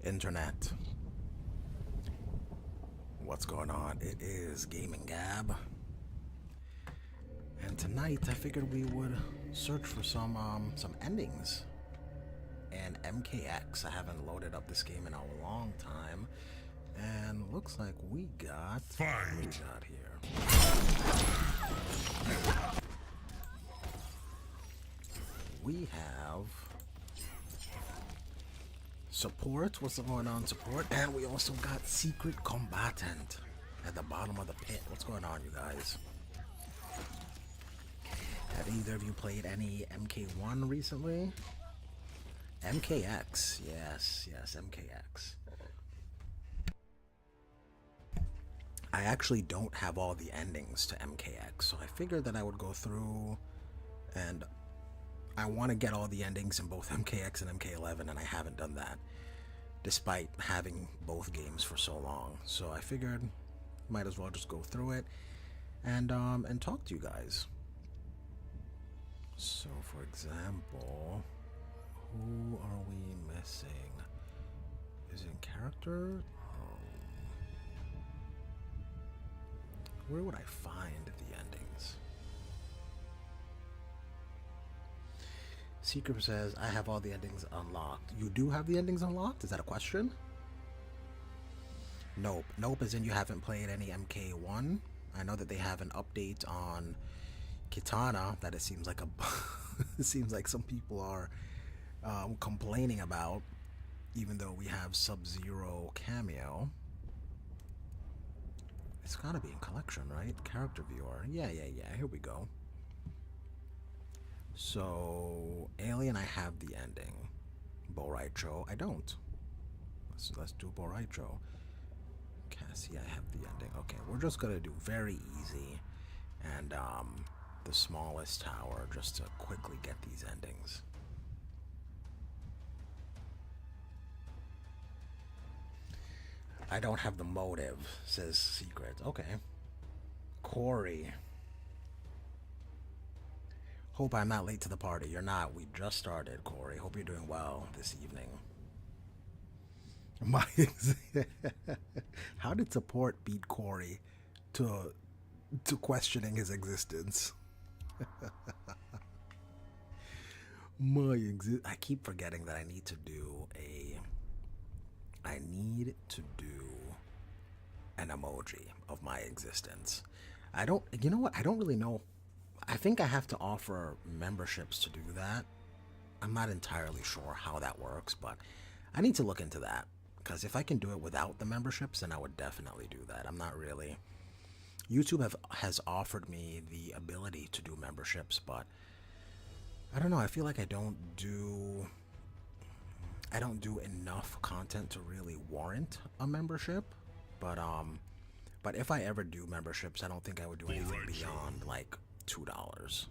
Internet. What's going on? It is Gaming Gab. And tonight I figured we would search for some endings. And MKX. I haven't loaded up this game in a long time. And looks like we got what we got here. We have support. What's going on, support? And we also got secret combatant at the bottom of the pit. What's going on, you guys? Have either of you played any MK1 recently? MKX, yes, MKX. I actually don't have all the endings to MKX, so I figured that I would go through, and I want to get all the endings in both MKX and MK11, and I haven't done that, despite having both games for so long. So I figured might as well just go through it and talk to you guys. So, for example, who are we missing? Is it in character? Where would I find the endings? Secret says, I have all the endings unlocked. You do have the endings unlocked? Is that a question? Nope. Nope, as in you haven't played any MK1. I know that they have an update on Kitana that it seems like it seems like some people are complaining about, even though we have Sub-Zero cameo. It's gotta be in collection, right? Character viewer. Yeah. Here we go. So, Alien, I have the ending. Boraicho, I don't. Let's do Boraicho. Cassie, I have the ending. Okay, we're just gonna do very easy and the smallest tower just to quickly get these endings. I don't have the motive, says Secret. Okay. Corey. Hope I'm not late to the party. You're not. We just started, Corey. Hope you're doing well this evening. How did support beat Corey to questioning his existence? I keep forgetting that I need to do an emoji of my existence. You know what? I don't really know. I think I have to offer memberships to do that. I'm not entirely sure how that works, but I need to look into that. Because if I can do it without the memberships, then I would definitely do that. I'm not really... YouTube has offered me the ability to do memberships, but I don't know. I feel like I don't do enough content to really warrant a membership. But if I ever do memberships, I don't think I would do anything beyond like $2.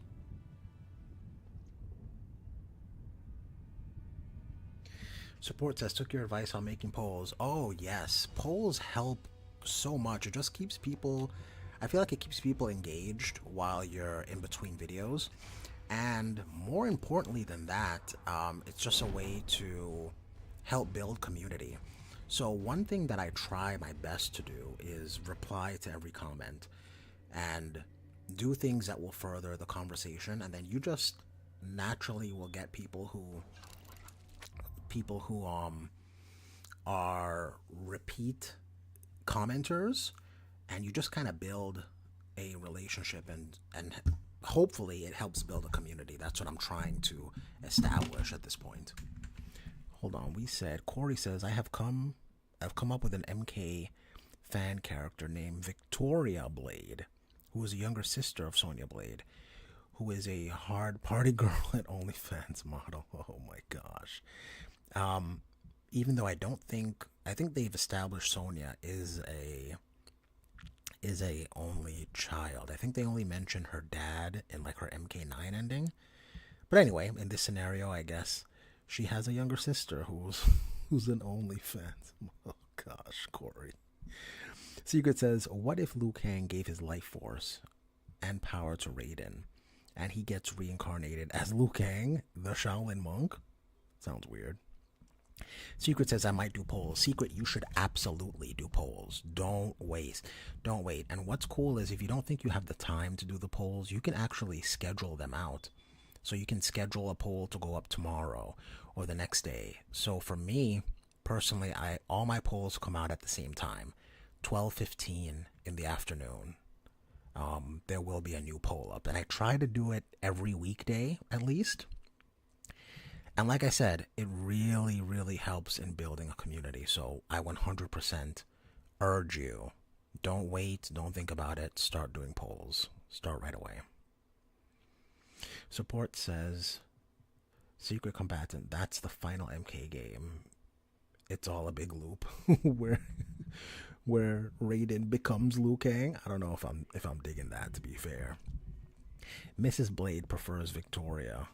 Support says, took your advice on making polls. Oh yes, polls help so much. It just keeps people, I feel like it keeps people engaged while you're in between videos. And more importantly than that, it's just a way to help build community. So one thing that I try my best to do is reply to every comment and do things that will further the conversation, and then you just naturally will get people who are repeat commenters, and you just kind of build a relationship, and hopefully it helps build a community. That's what I'm trying to establish at this point. Hold on, Corey says, I've come up with an MK fan character named Victoria Blade, who is a younger sister of Sonya Blade, who is a hard party girl at OnlyFans model. Oh my gosh. Even though I think they've established Sonya is a only child. I think they only mention her dad in like her MK9 ending. But anyway, in this scenario, I guess she has a younger sister who's an OnlyFans. Oh gosh, Corey. Secret says, what if Liu Kang gave his life force and power to Raiden, and he gets reincarnated as Liu Kang, the Shaolin monk? Sounds weird. Secret says I might do polls. Secret, you should absolutely do polls. Don't waste. Don't wait. And what's cool is if you don't think you have the time to do the polls, you can actually schedule them out. So you can schedule a poll to go up tomorrow or the next day. So for me, personally, I all my polls come out at the same time, 12:15 in the afternoon. There will be a new poll up, and I try to do it every weekday at least. And like I said, it really, really helps in building a community. So I 100% urge you, don't wait, don't think about it, start doing polls. Start right away. Support says, Secret Combatant, that's the final MK game. It's all a big loop where Raiden becomes Liu Kang. I don't know if I'm digging that, to be fair. Mrs. Blade prefers Victoria.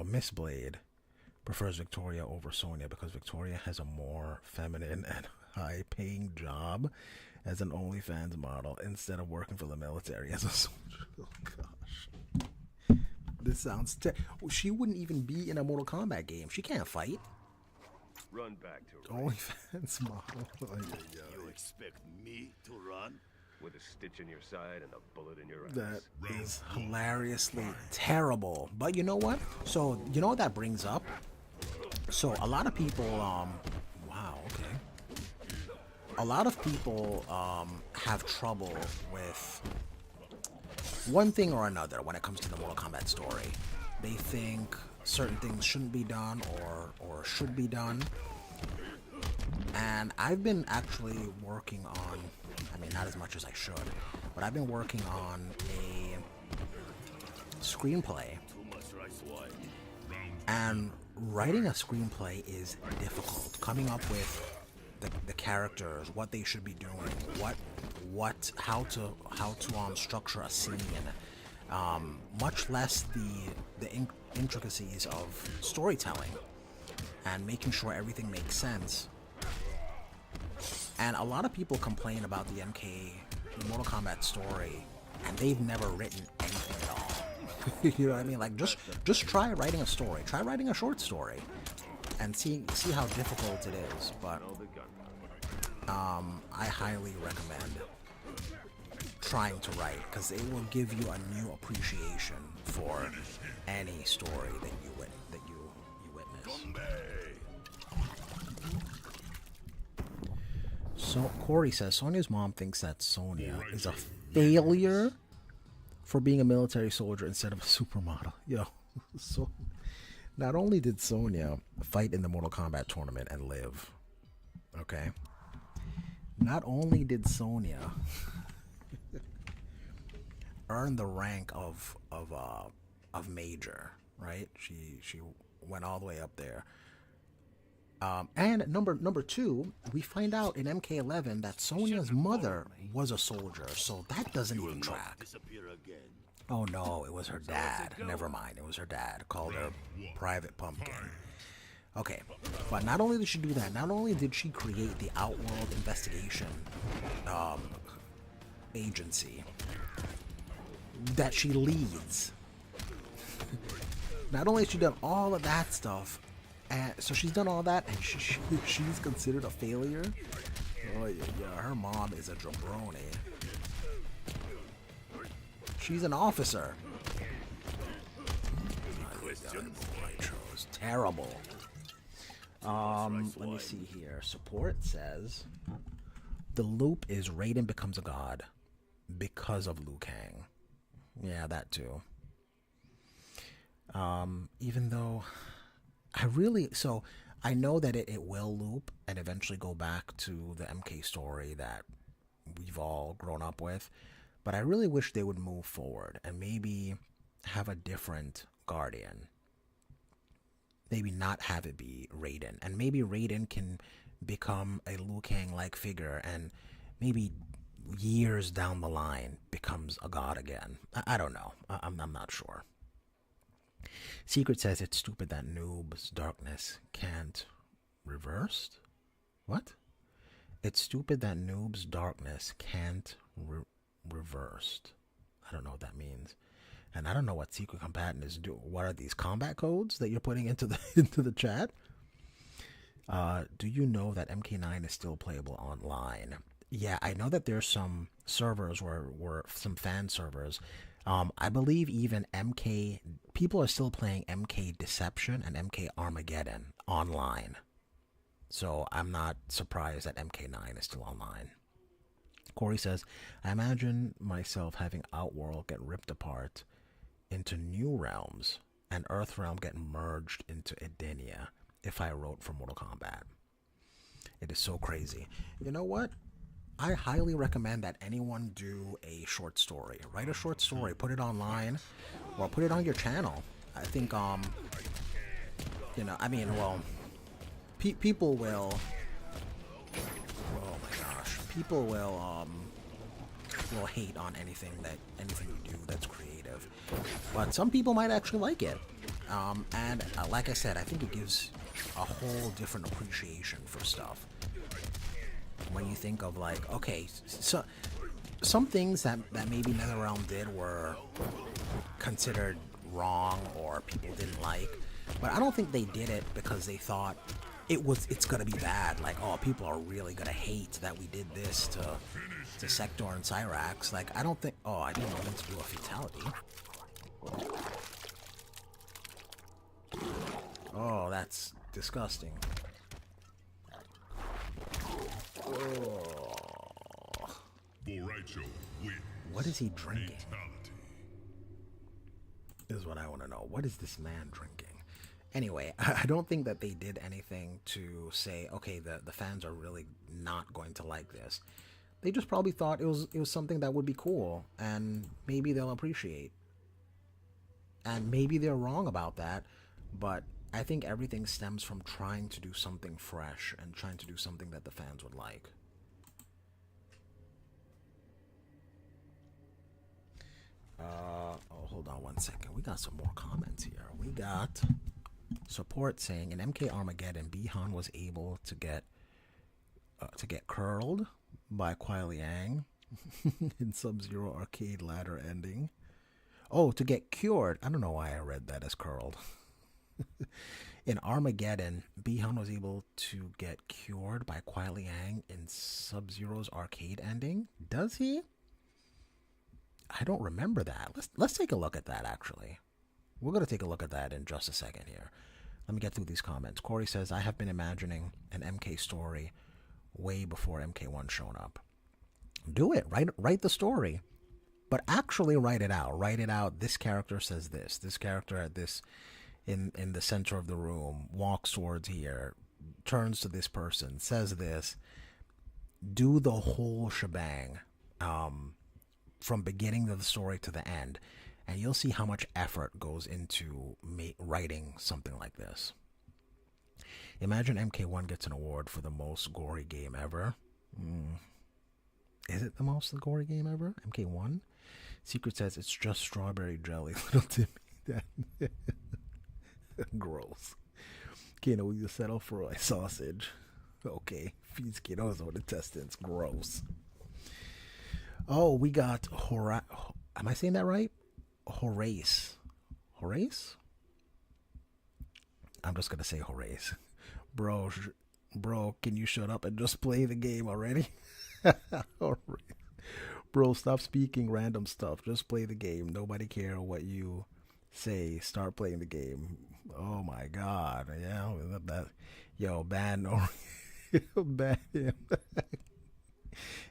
Miss Blade prefers Victoria over Sonya because Victoria has a more feminine and high-paying job as an OnlyFans model instead of working for the military as a soldier. Oh gosh, this sounds. She wouldn't even be in a Mortal Kombat game. She can't fight. Run back to OnlyFans model. You expect me to run? with a stitch in your side and a bullet in your ass. That is hilariously terrible. But you know what? So, you know what that brings up? So, a lot of people, wow, okay. A lot of people, have trouble with one thing or another when it comes to the Mortal Kombat story. They think certain things shouldn't be done or should be done. And I've been actually working on, I mean, not as much as I should, but I've been working on a screenplay. And writing a screenplay is difficult. Coming up with the characters, what they should be doing, how to structure a scene, much less the intricacies of storytelling and making sure everything makes sense. And a lot of people complain about the Mortal Kombat story, and they've never written anything at all. You know what I mean? Like, just try writing a story. Try writing a short story, and see how difficult it is. But I highly recommend trying to write, because it will give you a new appreciation for any story that you witness. So Corey says Sonya's mom thinks that Sonya is a failure for being a military soldier instead of a supermodel. Yo, so not only did Sonya fight in the Mortal Kombat tournament and live, okay. Not only did Sonya earn the rank of major, right? She went all the way up there. And number two, we find out in MK11 that Sonya's mother was a soldier, so that doesn't even track. Oh no, it was her dad. Never mind, it was her dad. Called her Private Pumpkin. Okay, but not only did she do that, not only did she create the Outworld Investigation agency that she leads. Not only has she done all of that stuff, so she's done all that, and she's considered a failure. Oh yeah, her mom is a jabroni. She's an officer. It's terrible. Let me see here. Support says the loop is Raiden becomes a god because of Liu Kang. Yeah, that too. Even though I know that it will loop and eventually go back to the MK story that we've all grown up with, but I really wish they would move forward and maybe have a different Guardian. Maybe not have it be Raiden, and maybe Raiden can become a Liu Kang-like figure, and maybe years down the line becomes a god again. I don't know. I'm not sure. Secret says it's stupid that Noob's darkness can't reversed. What? It's stupid that Noob's darkness can't reversed. I don't know what that means. And I don't know what secret combatant is doing. What are these combat codes that you're putting into the into the chat? Do you know that MK9 is still playable online? Yeah, I know that there's some servers where some fan servers. I believe even MK people are still playing MK Deception and MK Armageddon online. So I'm not surprised that MK9 is still online. Corey says, I imagine myself having Outworld get ripped apart into new realms and Earthrealm get merged into Edenia if I wrote for Mortal Kombat. It is so crazy. You know what? I highly recommend that anyone do a short story. Write a short story, put it online, or put it on your channel. I think, you know, I mean, well, people will, oh my gosh, people will hate on anything you do that's creative, but some people might actually like it. And like I said, I think it gives a whole different appreciation for stuff. When you think of like, okay, so some things that maybe NetherRealm did were considered wrong or people didn't like, but I don't think they did it because they thought it's gonna be bad. Like, oh, people are really gonna hate that we did this to Sector and Cyrax. Like, I don't think. Oh, I didn't mean to do a fatality. Oh, that's disgusting. Oh. What is he drinking? Is what I want to know. What is this man drinking? Anyway, I don't think that they did anything to say, okay, the fans are really not going to like this. They just probably thought it was something that would be cool, and maybe they'll appreciate. And maybe they're wrong about that, but I think everything stems from trying to do something fresh and trying to do something that the fans would like. Oh, hold on one second. We got some more comments here. We got support saying in MK Armageddon, Bi-Han was able to get curled by Kuai Liang in Sub-Zero arcade ladder ending. Oh, to get cured. I don't know why I read that as curled. In Armageddon, Bi-Han was able to get cured by Kuai Liang in Sub-Zero's arcade ending. Does he? I don't remember that. Let's take a look at that, actually. We're going to take a look at that in just a second here. Let me get through these comments. Corey says, I have been imagining an MK story way before MK1 shown up. Do it. Write the story. But actually write it out. Write it out. This character says this. This character at this in the center of the room walks towards here, turns to this person, says this. Do the whole shebang from beginning of the story to the end. And you'll see how much effort goes into writing something like this. Imagine MK1 gets an award for the most gory game ever. Is it the most gory game ever? MK1? Secret says it's just strawberry jelly. Little Timmy. Gross. Kano, will you settle for a sausage? Okay. Feeds Kano's own intestines. Gross. Oh, we got am I saying that right? Horace. Horace? I'm just gonna say Horace. Bro, can you shut up and just play the game already? Bro, stop speaking random stuff. Just play the game. Nobody care what you say. Start playing the game. Oh my God. Yeah, that. Yo, ban ban him.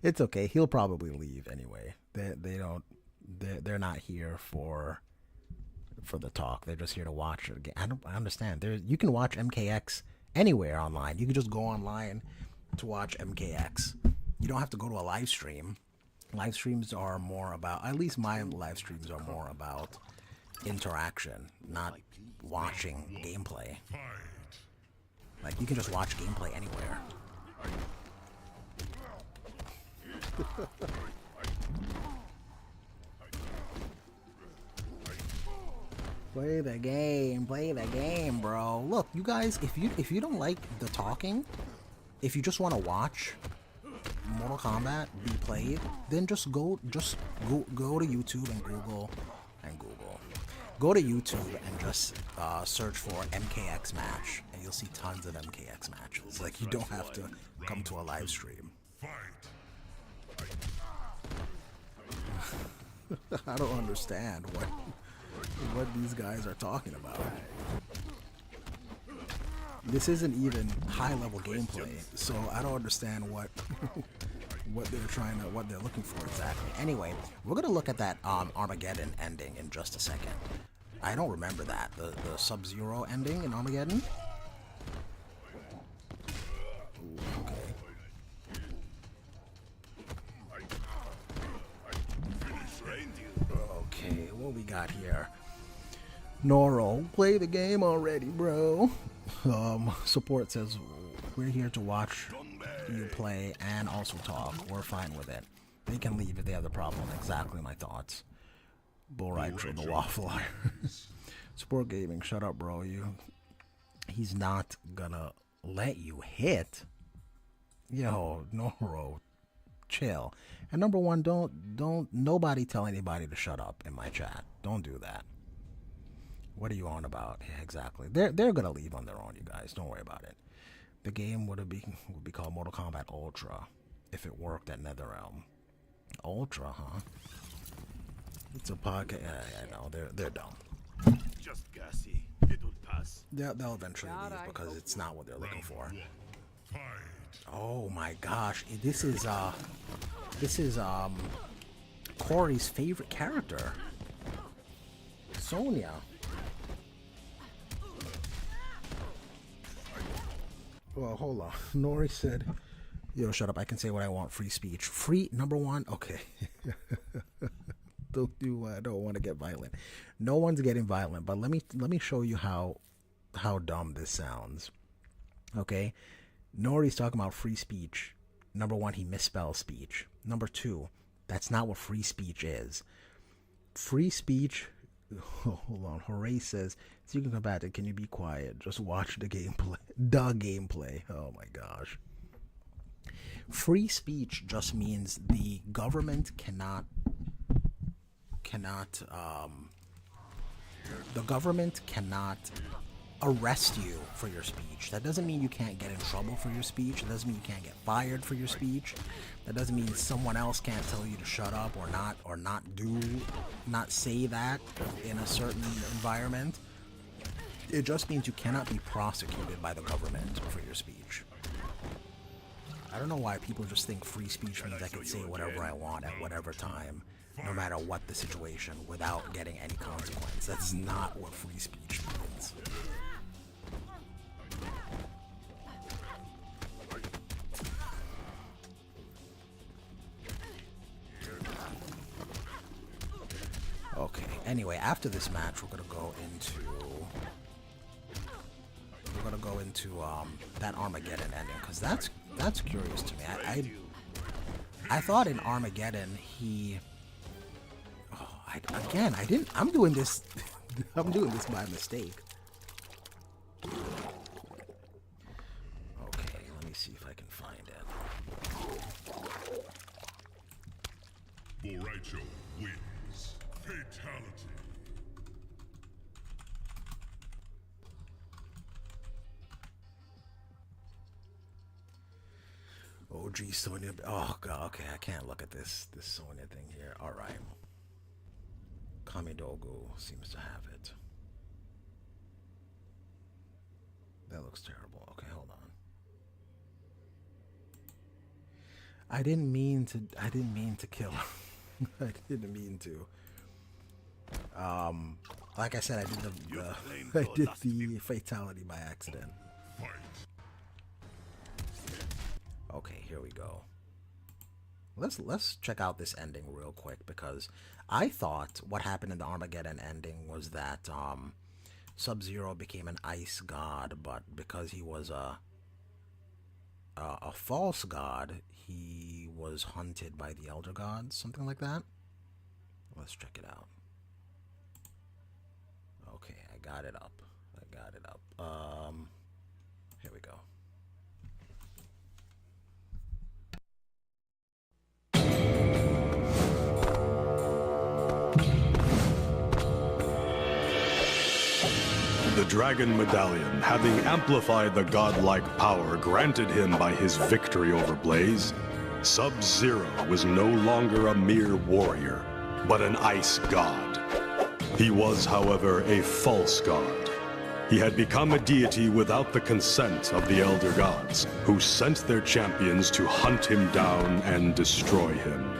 It's okay. He'll probably leave anyway. They're not here for the talk. They're just here to watch it again. I understand. You can watch MKX anywhere online. You can just go online to watch MKX. You don't have to go to a live stream. Live streams are more about, at least my live streams are more about interaction, not watching gameplay. Like, you can just watch gameplay anywhere. Play the game, bro. Look, you guys, if you don't like the talking, if you just want to watch Mortal Kombat be played, then just go to YouTube and Google Go to YouTube and just search for MKX match, and you'll see tons of MKX matches. Like, you don't have to come to a live stream. I don't understand what these guys are talking about. This isn't even high-level gameplay, so I don't understand what what they're looking for exactly. Anyway, we're gonna look at that Armageddon ending in just a second. I don't remember that, the Sub-Zero ending in Armageddon. Ooh, okay. Okay, what we got here? Noro, play the game already, bro. Support says we're here to watch you play and also talk. We're fine with it. They can leave if they have the problem. Exactly my thoughts. Bull Raichu, the Waffle Iron. Support Gaming, shut up, bro. He's not gonna let you hit. Yo, Noro, chill. And number one, don't nobody tell anybody to shut up in my chat. Don't do that. What are you on about? Yeah, exactly. They're gonna leave on their own, you guys. Don't worry about it. The game would be called Mortal Kombat Ultra if it worked at NetherRealm. Ultra, huh? It's a podcast. Yeah, no, they're dumb. Just gassy. It will pass. They'll eventually leave because it's not what they're looking for. Oh my gosh, this is Corey's favorite character, Sonya. Well, hold on. Nori said, yo, shut up. I can say what I want. Free speech. Free, number one? Okay. I don't want to get violent. No one's getting violent, but let me show you how dumb this sounds. Okay? Nori's talking about free speech. Number one, he misspells speech. Number two, that's not what free speech is. Free speech... Hold on. Hooray says, so you can come back. Can you be quiet? Just watch the gameplay. The gameplay. Oh my gosh. Free speech just means the government cannot arrest you for your speech. That doesn't mean you can't get in trouble for your speech. It doesn't mean you can't get fired for your speech. That doesn't mean someone else can't tell you to shut up or not say that in a certain environment. It just means you cannot be prosecuted by the government for your speech. I don't know why people just think free speech means I can say whatever I want at whatever time, no matter what the situation, without getting any consequence. That's not what free speech means. Okay, anyway, after this match, we're gonna go into that Armageddon ending, because that's curious to me. I thought in Armageddon I'm doing this by mistake. Okay, let me see if I can find it. Boraicho wins. Fatality. OG Sonya. Oh god. Okay, I can't look at this Sonya thing here. All right. Kamidogu seems to have it. That looks terrible. Okay, hold on. I didn't mean to kill him. I didn't mean to. Like I said, I did the fatality by accident. Okay, here we go. Let's check out this ending real quick, because I thought what happened in the Armageddon ending was that Sub-Zero became an ice god, but because he was a false god, he was hunted by the Elder Gods, something like that. Let's check it out. Okay, I got it up. Here we go. The Dragon Medallion, having amplified the godlike power granted him by his victory over Blaze, Sub-Zero was no longer a mere warrior, but an ice god. He was, however, a false god. He had become a deity without the consent of the Elder Gods, who sent their champions to hunt him down and destroy him.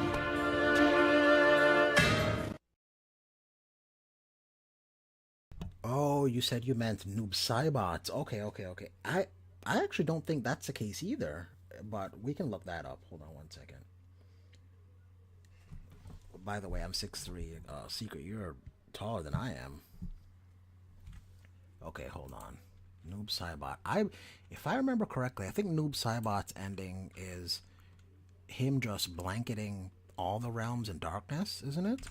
Oh, you said you meant Noob Saibot. Okay. I actually don't think that's the case either, but we can look that up. Hold on one second. By the way, I'm 6'3". Secret, you're taller than I am. Okay, hold on. Noob Saibot. If I remember correctly, I think Noob Saibot's ending is him just blanketing all the realms in darkness, isn't it?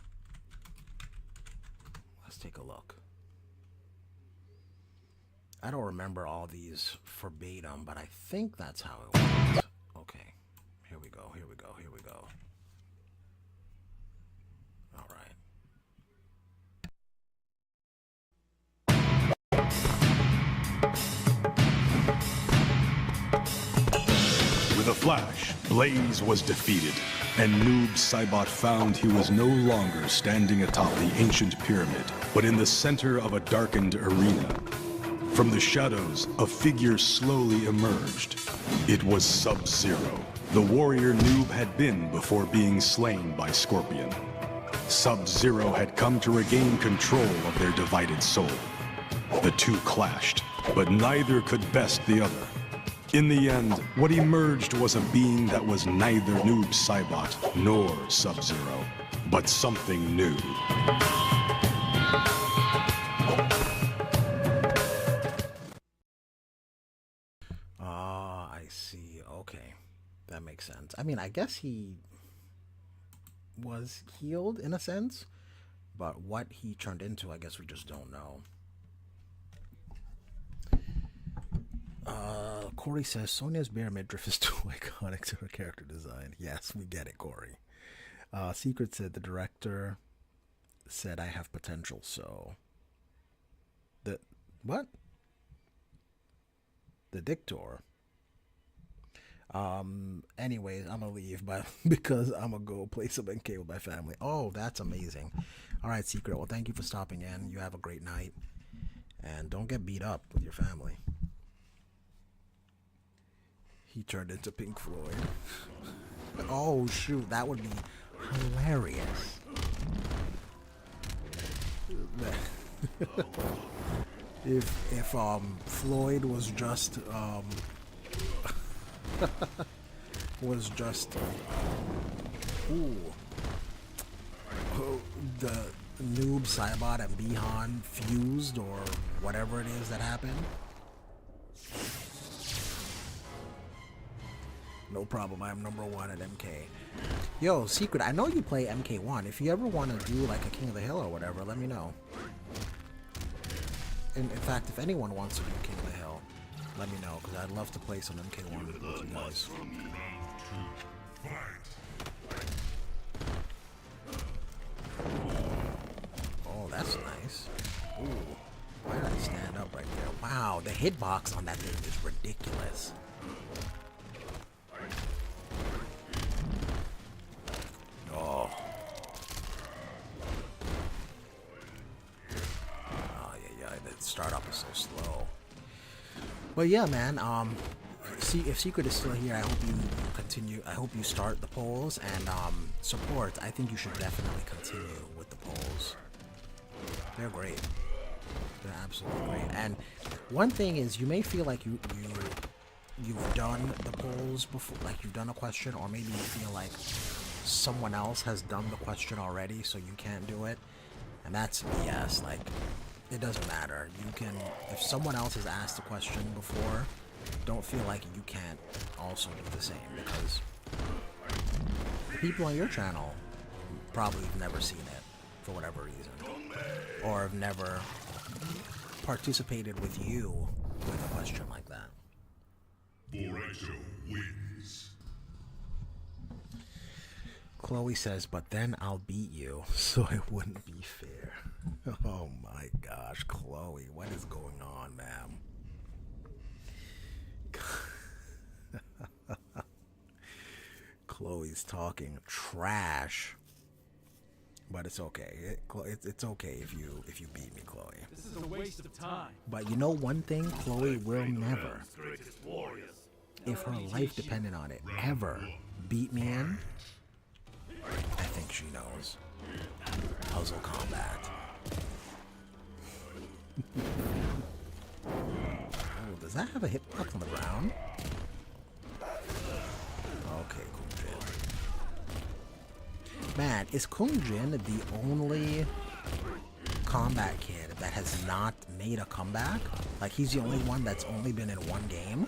Let's take a look. I don't remember all these verbatim, but I think that's how it went. Okay, here we go. All right. With a flash, Blaze was defeated, and Noob Saibot found he was no longer standing atop the ancient pyramid, but in the center of a darkened arena. From the shadows, a figure slowly emerged. It was Sub-Zero, the warrior Noob had been before being slain by Scorpion. Sub-Zero had come to regain control of their divided soul. The two clashed, but neither could best the other. In the end, what emerged was a being that was neither Noob Saibot nor Sub-Zero, but something new. I see. Okay. That makes sense. I mean, I guess he was healed in a sense, but what he turned into, I guess we just don't know. Corey says Sonya's bare midriff is too iconic to her character design. Yes, we get it, Corey. Secret said the director said I have potential, so what? The dictator. Anyways, I'm gonna leave because I'm gonna go play some NK with my family. Oh, that's amazing. All right, Secret. Well, thank you for stopping in. You have a great night, and don't get beat up with your family. He turned into Pink Floyd. Oh shoot, that would be hilarious. if Floyd was just the Noob Saibot and Bihan fused or whatever it is that happened. No problem, I'm number 1 at MK. Yo, Secret, I know you play MK1. If you ever want to do like a King of the Hill or whatever, let me know. In fact, if anyone wants to do King of the Hill, let me know, because I'd love to play some MK1 with you guys. Oh, that's nice. Ooh, why did I stand up right there? Wow, the hitbox on that thing is ridiculous. Oh. Oh, yeah, the startup is so slow. But yeah, man, see, if Secret is still here, I hope you continue. I hope you start the polls and support. I think you should definitely continue with the polls. They're great. They're absolutely great. And one thing is, you may feel like you've done the polls before, like you've done a question, or maybe you feel like someone else has done the question already, so you can't do it. And that's BS. Like, it doesn't matter. You can, if someone else has asked the question before, don't feel like you can't also do the same, because the people on your channel probably have never seen it for whatever reason, or have never participated with you with a question like that. Boruto wins. Chloe says, but then I'll beat you, so it wouldn't be fair. Oh my my gosh, Chloe, what is going on, ma'am? Chloe's talking trash, but it's okay. It's okay if you beat me, Chloe. This is a waste of time. But you know one thing, Chloe will never, Greatest warriors. if her life depended on it, ever beat me in. I think she knows. Puzzle combat. Oh, does that have a hitbox on the ground? Okay, Kung Jin. Man, is Kung Jin the only combat kid that has not made a comeback? Like, he's the only one that's only been in one game?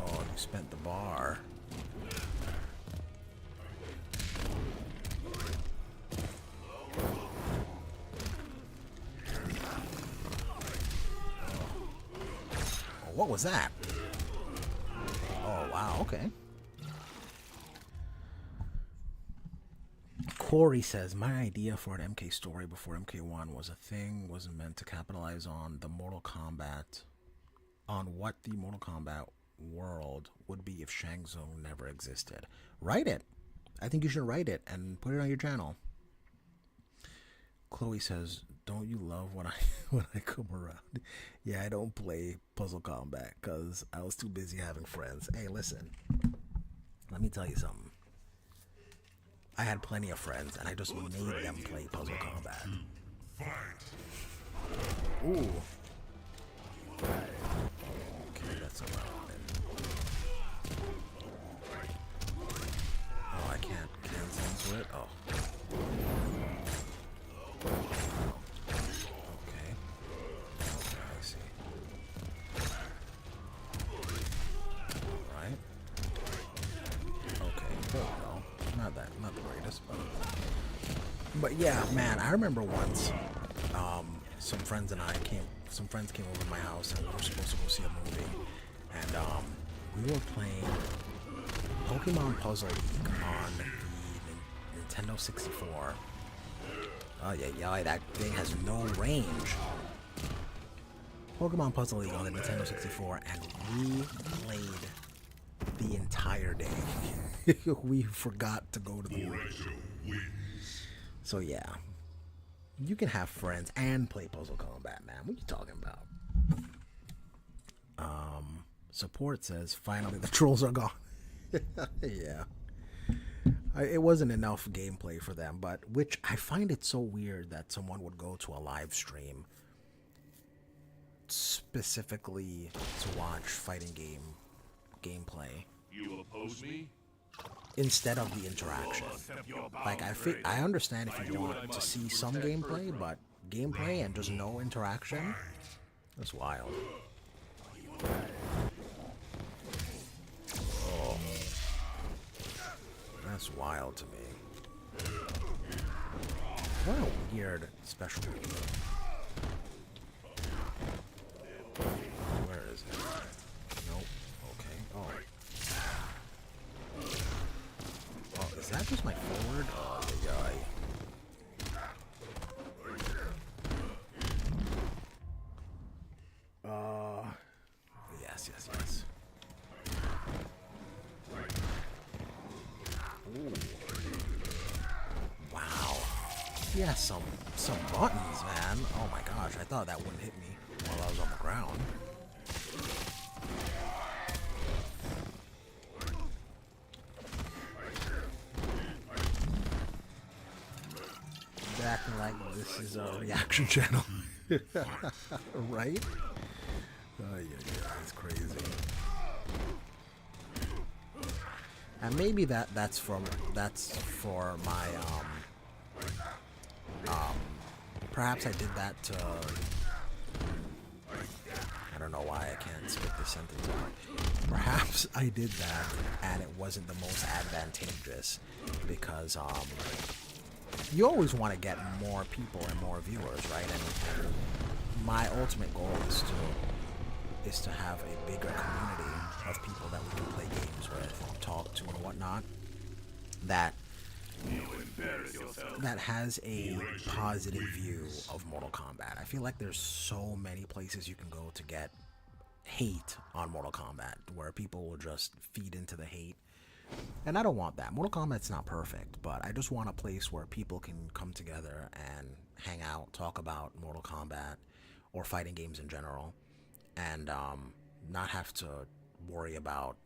Oh, you spent the bar. What was that? Oh, wow, okay. Corey says, my idea for an MK story before MK1 was a thing, wasn't meant to capitalize on the Mortal Kombat, on what the Mortal Kombat world would be if Shang Tsung never existed. Write it. I think you should write it and put it on your channel. Chloe says, don't you love when I come around? Yeah, I don't play Puzzle Combat because I was too busy having friends. Hey, listen. Let me tell you something. I had plenty of friends, and I just made them play Puzzle Combat. Ooh. Okay, that's a lot. Oh, I can't cancel into it? Oh. Okay, I see. Alright. Okay, there we go. Not the greatest, but yeah, man, I remember once, some friends came over to my house and we were supposed to go see a movie, and we were playing Pokemon Puzzle League on the Nintendo 64. Oh yeah, that thing has no range. Pokemon Puzzle League on the Nintendo 64, and we played the entire day. We forgot to go to the movie. So yeah, you can have friends and play Puzzle Combat, man. What are you talking about? Support says, finally the trolls are gone. Yeah. It wasn't enough gameplay for them, but which I find it so weird that someone would go to a live stream specifically to watch fighting game gameplay. You oppose me? Instead of the interaction. Like, I understand if you want to see some gameplay, but gameplay and just no interaction? That's wild. Oh. That's wild to me. What a weird special move. Where is it? Nope. Okay. Oh. Oh, is that just my forward? Oh, yeah. Yes. Ooh. Wow. He has some buttons, man. Oh my gosh, I thought that wouldn't hit me while I was on the ground. Acting like this is a reaction channel. Right? Oh yeah, it's crazy. And maybe that's for my perhaps I did that to, I don't know why I can't spit this sentence out. Perhaps I did that and it wasn't the most advantageous because you always want to get more people and more viewers, right? And my ultimate goal is to have a bigger community of people that we can play games with, talk to, and whatnot. whatnot that You embarrass yourself. that has a positive view of Mortal Kombat. I feel like there's so many places you can go to get hate on Mortal Kombat, where people will just feed into the hate. And I don't want that. Mortal Kombat's not perfect, but I just want a place where people can come together and hang out, talk about Mortal Kombat or fighting games in general, and not have to worry about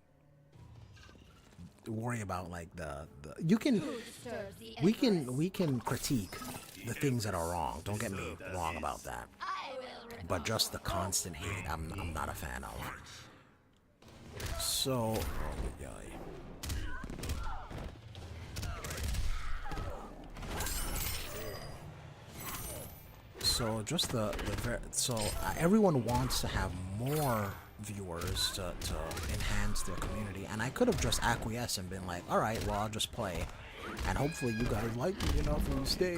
like the you can we can critique the things that are wrong. Don't get me wrong about that. But just the constant hate, I'm not a fan of. So, oh, yeah. So just everyone wants to have more viewers to enhance their community, and I could have just acquiesced and been like, all right, well, I'll just play, and hopefully you guys like me enough and you stay.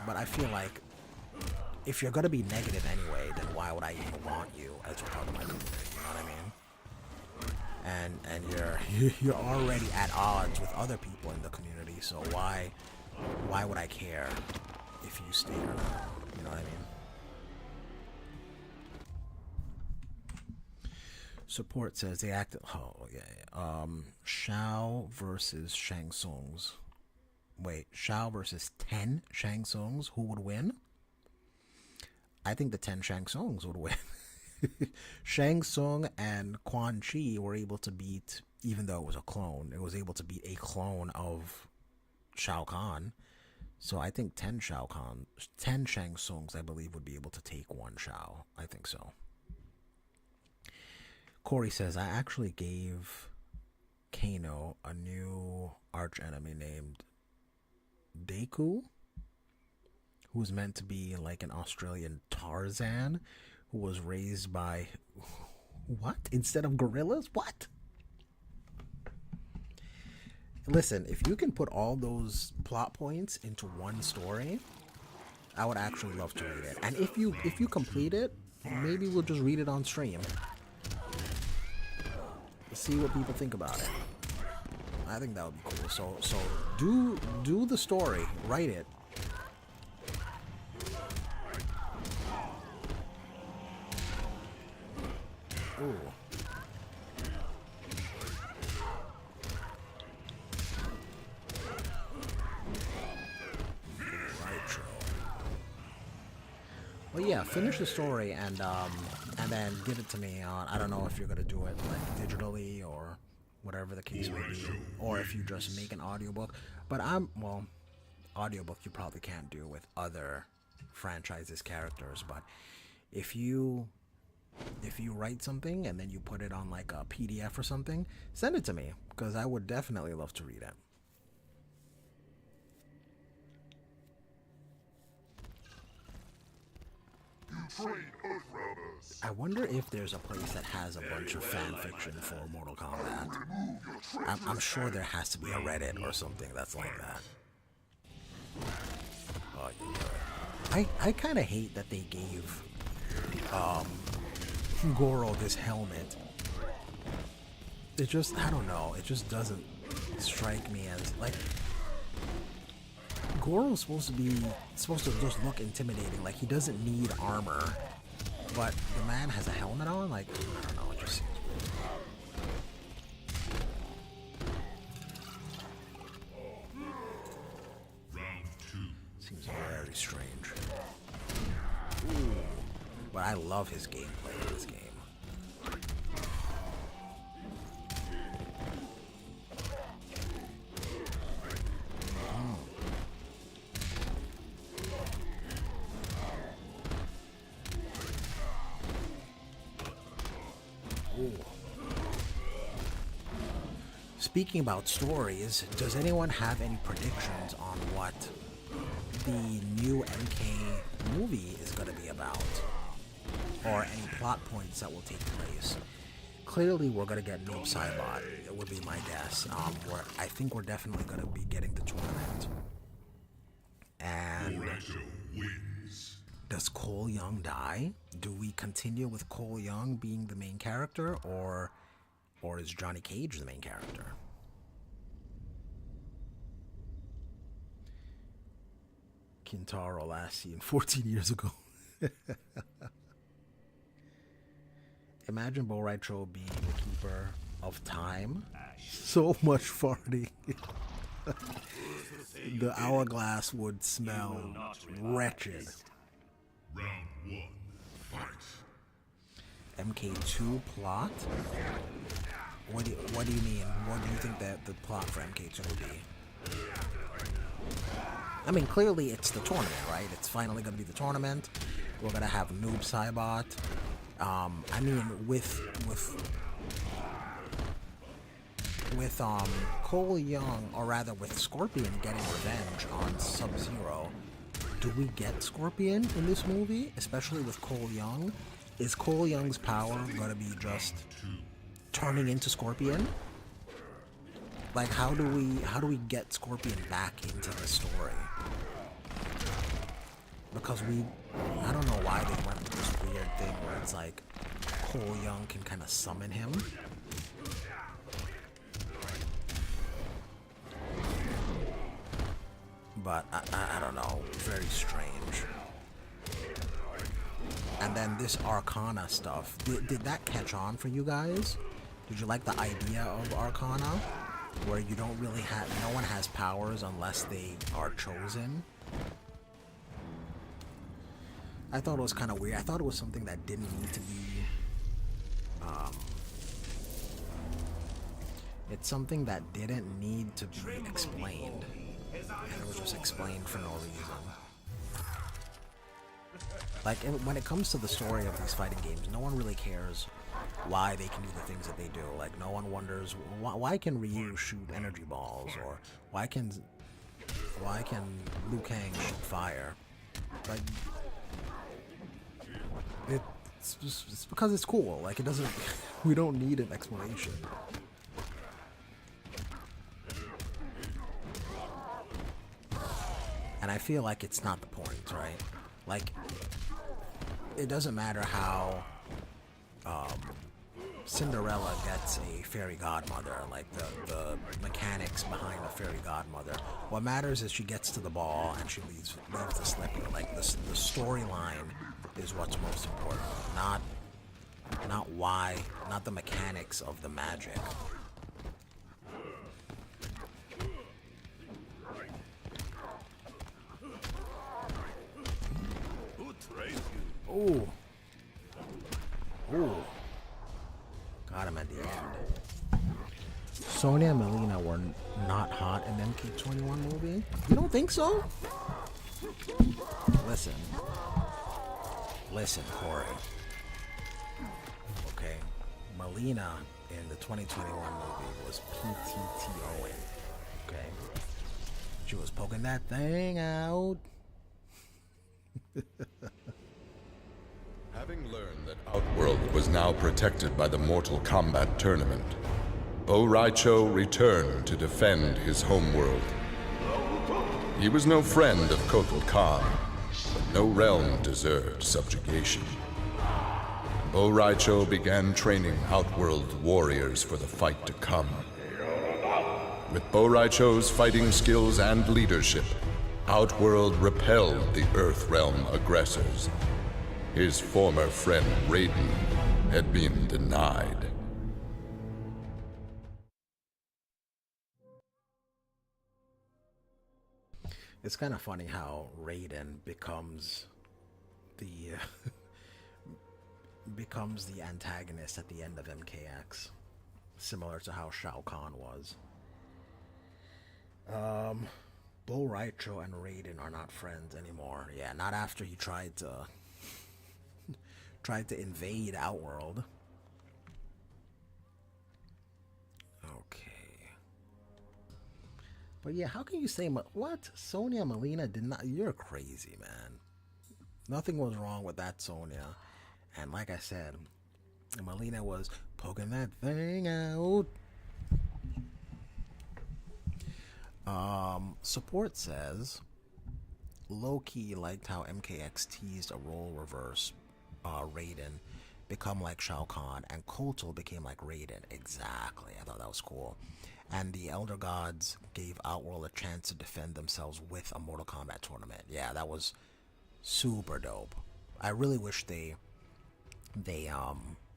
But I feel like if you're gonna be negative anyway, then why would I even want you as a part of my community? You know what I mean? And you're already at odds with other people in the community, so why would I care if you stay or not? You know what I mean? Support says they acted. Oh yeah. Shao versus Shang Tsung's. Wait, Shao versus 10 Shang Tsung's. Who would win? I think the 10 Shang Tsung's would win. Shang Tsung and Quan Chi were able to beat, even though it was a clone, it was able to beat a clone of Shao Kahn. So I think 10 Shang Tsungs, I believe, would be able to take one Shao. I think so. Corey says, I actually gave Kano a new arch enemy named Deku, who's meant to be like an Australian Tarzan, who was raised by... What? Instead of gorillas? What? Listen, if you can put all those plot points into one story, I would actually love to read it. And if you complete it, maybe we'll just read it on stream. See what people think about it. I think that would be cool. So do the story, write it. Ooh. Well, yeah, finish the story and then give it to me. I don't know if you're gonna do it like digitally or whatever the case may be, or if you just make an audiobook. But audiobook you probably can't do with other franchises characters. But if you write something and then you put it on like a PDF or something, send it to me because I would definitely love to read it. I wonder if there's a place that has a bunch of fan fiction for Mortal Kombat. I'm sure there has to be a Reddit or something that's like that. Oh, yeah. I kind of hate that they gave Goro this helmet. It just, I don't know, it just doesn't strike me as like... Goro's supposed to just look intimidating, like he doesn't need armor, but the man has a helmet on, like, I don't know, it just seems very strange. Ooh. But I love his gameplay in this game. Speaking about stories, does anyone have any predictions on what the new MK movie is going to be about? Or any plot points that will take place? Clearly, we're going to get Noob Saibot. It would be my guess. I think we're definitely going to be getting the tournament. And does Cole Young die? Do we continue with Cole Young being the main character, or is Johnny Cage the main character? Kintaro last seen 14 years ago. Imagine Bo Raicho being the keeper of time. So much farting. The hourglass would smell wretched. Round 1. Fight. MK2 plot? What do you mean? What do you think that the plot for MK2 would be? I mean, clearly it's the tournament, right? It's finally going to be the tournament. We're going to have Noob Saibot. I mean, with Cole Young, or rather with Scorpion getting revenge on Sub-Zero, do we get Scorpion in this movie? Especially with Cole Young? Is Cole Young's power going to be just turning into Scorpion? Like, how do we get Scorpion back into the story? Because I don't know why they went with this weird thing where it's like Cole Young can kind of summon him. But I don't know, very strange. And then this Arcana stuff, did that catch on for you guys? Did you like the idea of Arcana? Where you don't really have, no one has powers unless they are chosen? I thought it was kind of weird. I thought it was something that didn't need to be, it's something that didn't need to be explained. And it was just explained for no reason. Like, when it comes to the story of these fighting games, no one really cares why they can do the things that they do. Like, no one wonders, why can Ryu shoot energy balls? Or why can Liu Kang shoot fire? Like, it's because it's cool. Like, it doesn't, we don't need an explanation. And I feel like it's not the point, right? Like, it doesn't matter how Cinderella gets a fairy godmother, like the mechanics behind a fairy godmother. What matters is she gets to the ball and she leaves the slipper. Like, the storyline is what's most important, not why, not the mechanics of the magic. Ooh. Ooh. Got him at the end. Sonya and Melina were not hot in the MK21 movie? You don't think so? Listen, Corey. Okay. Melina in the 2021 movie was PTTOing. Okay. She was poking that thing out. Having learned that Outworld was now protected by the Mortal Kombat tournament, Bo Raicho returned to defend his homeworld. He was no friend of Kotal Khan, but no realm deserved subjugation. Bo Raicho began training Outworld warriors for the fight to come. With Bo Raicho's fighting skills and leadership, Outworld repelled the Earthrealm aggressors. His former friend Raiden had been denied. It's kind of funny how Raiden becomes the antagonist at the end of MKX, similar to how Shao Kahn was. Bo Raicho and Raiden are not friends anymore. Yeah, not after he tried to invade Outworld. Okay. But yeah, how can you say what? Sonya Melina did not. You're crazy, man. Nothing was wrong with that Sonya. And like I said, Melina was poking that thing out. Support says low-key liked how MKX teased a role reverse Raiden become like Shao Kahn and Kotal became like Raiden. Exactly. I thought that was cool. And the Elder Gods gave Outworld a chance to defend themselves with a Mortal Kombat tournament. Yeah, that was super dope. I really wish they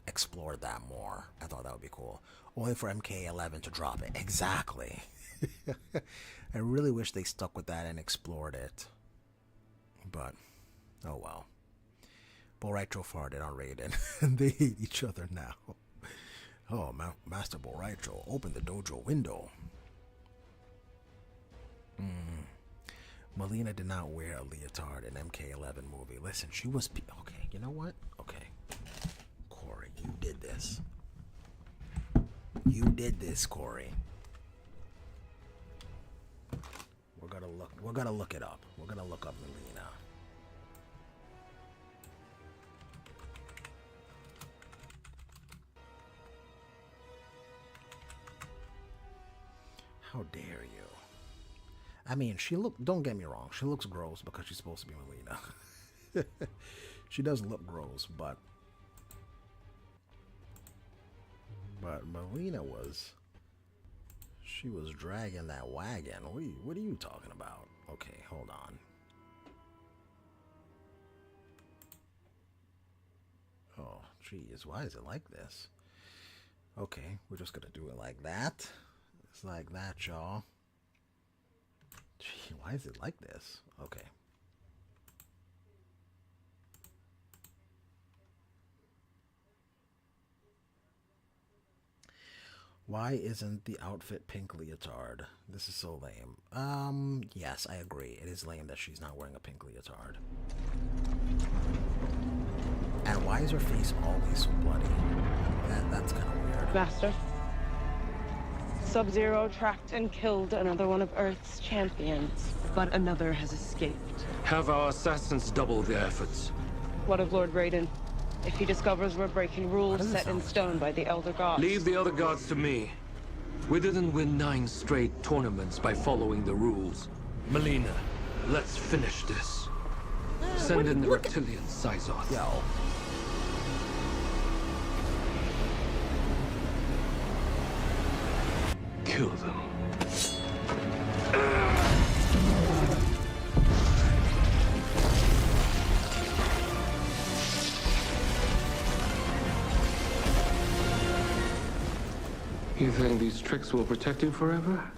explored that more. I thought that would be cool. Only for MK11 to drop it. Exactly. I really wish they stuck with that and explored it. But, oh well. Bo Raicho farted on Raiden, and they hate each other now. Oh, Master Bo Raicho, open the dojo window. Melina did not wear a leotard in MK11 movie. Listen, she was... Okay, you know what? Okay. Corey, you did this. You did this, Corey. We're gonna look it up. We're gonna look up Melina. How dare you? I mean, don't get me wrong, she looks gross because she's supposed to be Melina. She does look gross, but Melina she was dragging that wagon. What are you talking about? Okay, hold on. Oh, geez, why is it like this? Okay, we're just gonna do it like that. It's like that, y'all. Gee, why is it like this? Okay. Why isn't the outfit pink leotard? This is so lame. Yes, I agree. It is lame that she's not wearing a pink leotard. And why is her face always so bloody? That's kind of weird. Master. Sub-Zero tracked and killed another one of Earth's champions, but another has escaped. Have our assassins double their efforts. What of Lord Raiden? If he discovers we're breaking rules set in stone by the Elder Gods. Leave the other gods to me. We didn't win 9 straight tournaments by following the rules. Melina, let's finish this. Send in the reptilian Syzoth. Yo. Kill them. You think these tricks will protect you forever?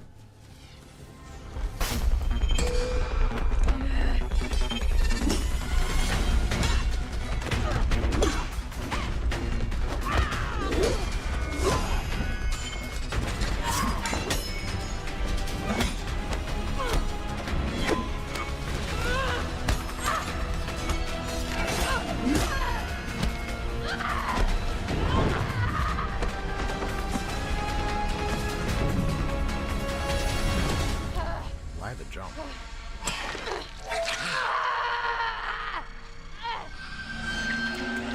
Why the jump?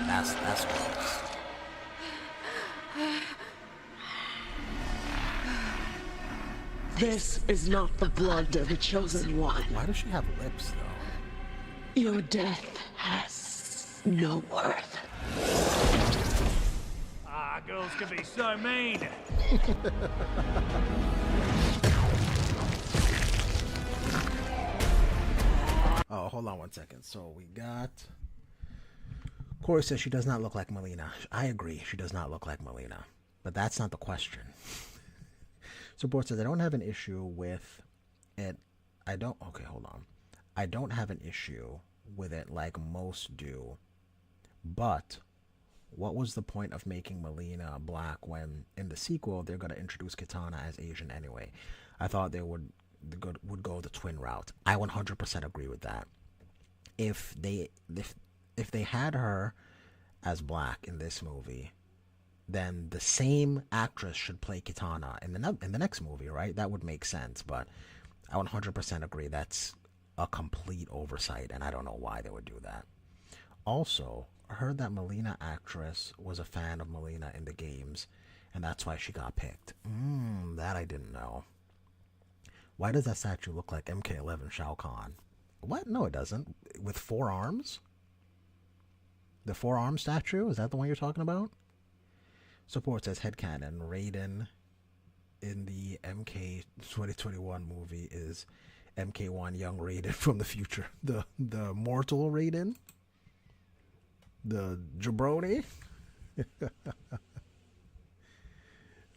That's gross. This is not the blood of the chosen one. Why does she have lips though? Your death has no worth. Ah, girls can be so mean. Oh, hold on one second. So we got... Corey says she does not look like Melina. I agree, she does not look like Melina. But that's not the question. Support says, I don't have an issue with it. Okay, hold on. I don't have an issue with it like most do. But what was the point of making Melina black when in the sequel they're going to introduce Kitana as Asian anyway? I thought they would go the twin route. I 100% agree with that. If they had her as black in this movie, then the same actress should play Kitana in the next movie, right? That would make sense, but I 100% agree that's a complete oversight, and I don't know why they would do that. Also, I heard that Melina actress was a fan of Melina in the games, and that's why she got picked. That I didn't know. Why does that statue look like MK11 Shao Kahn? What? No, it doesn't. With 4 arms? The 4-arm statue? Is that the one you're talking about? Support says headcanon. Raiden in the MK 2021 movie is MK1 young Raiden from the future. The mortal Raiden. The jabroni.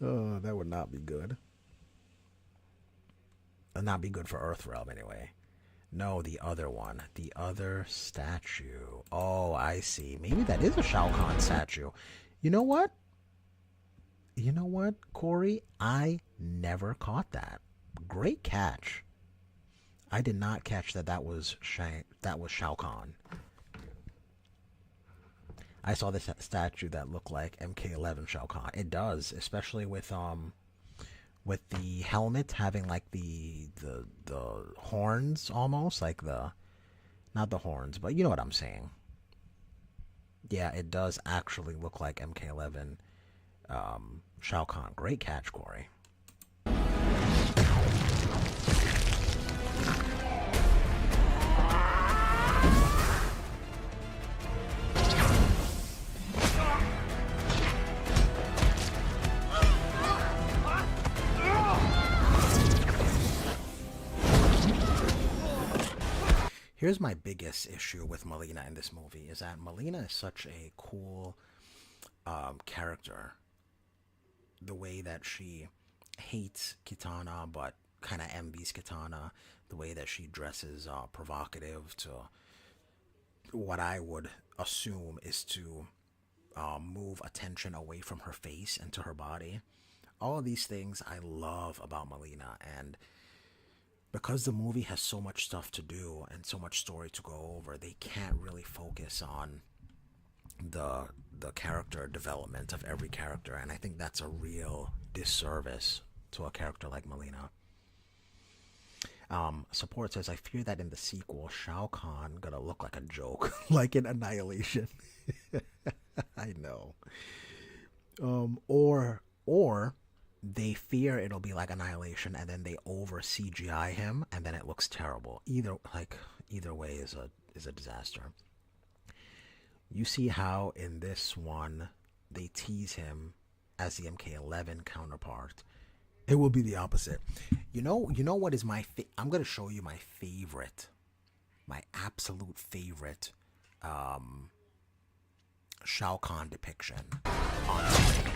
Oh, that would not be good. Not be good for Earthrealm anyway. No, the other one. The other statue. Oh, I see. Maybe that is a Shao Kahn statue. You know what? You know what, Corey? I never caught that. Great catch. I did not catch that was Shao Kahn. I saw this statue that looked like MK11 Shao Kahn. It does, especially with the helmet having like the horns almost, like not the horns, but you know what I'm saying. Yeah, it does actually look like MK11 Shao Kahn. Great catch, Corey. Here's my biggest issue with Mileena in this movie is that Mileena is such a cool character. The way that she hates Kitana but kind of envies Kitana. The way that she dresses provocative to what I would assume is to move attention away from her face and to her body. All of these things I love about Mileena, and because the movie has so much stuff to do and so much story to go over, they can't really focus on the character development of every character, and I think that's a real disservice to a character like Mileena. Support says, I fear that in the sequel, Shao Kahn gonna look like a joke, like in Annihilation. I know. Or they fear it'll be like Annihilation, and then they over CGI him, and then it looks terrible. Either way is a disaster. You see how in this one they tease him as the MK11 counterpart. It will be the opposite. You know what is I'm going to show you my absolute favorite Shao Kahn depiction on screen.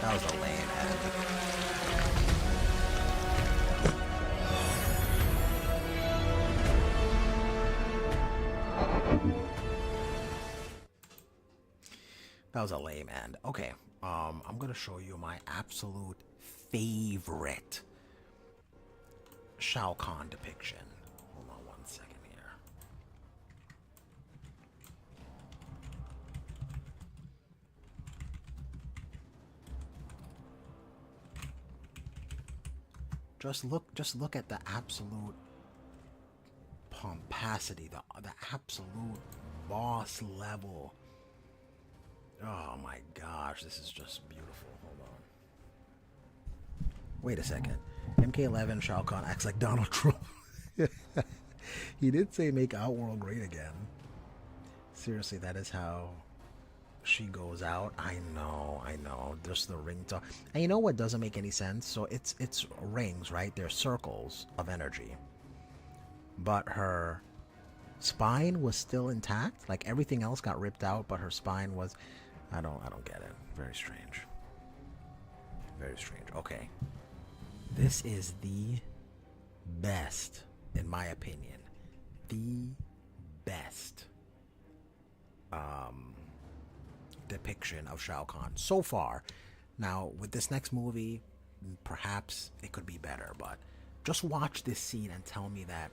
That was a lame end. That was a lame end. Okay, I'm gonna show you my absolute favorite Shao Kahn depiction. Hold on one second here. Just look at the absolute pomposity, the absolute boss level. Oh my gosh, this is just beautiful. Hold on. Wait a second. MK11 Shao Kahn acts like Donald Trump. He did say make Outworld great again. Seriously, that is how she goes out. I know. Just the ring talk. And you know what doesn't make any sense? So it's rings, right? They're circles of energy. But her spine was still intact. Like everything else got ripped out, but her spine was. I don't get it. Very strange. Very strange. Okay. This is the best, in my opinion, the best depiction of Shao Kahn so far. Now, with this next movie, perhaps it could be better, but just watch this scene and tell me that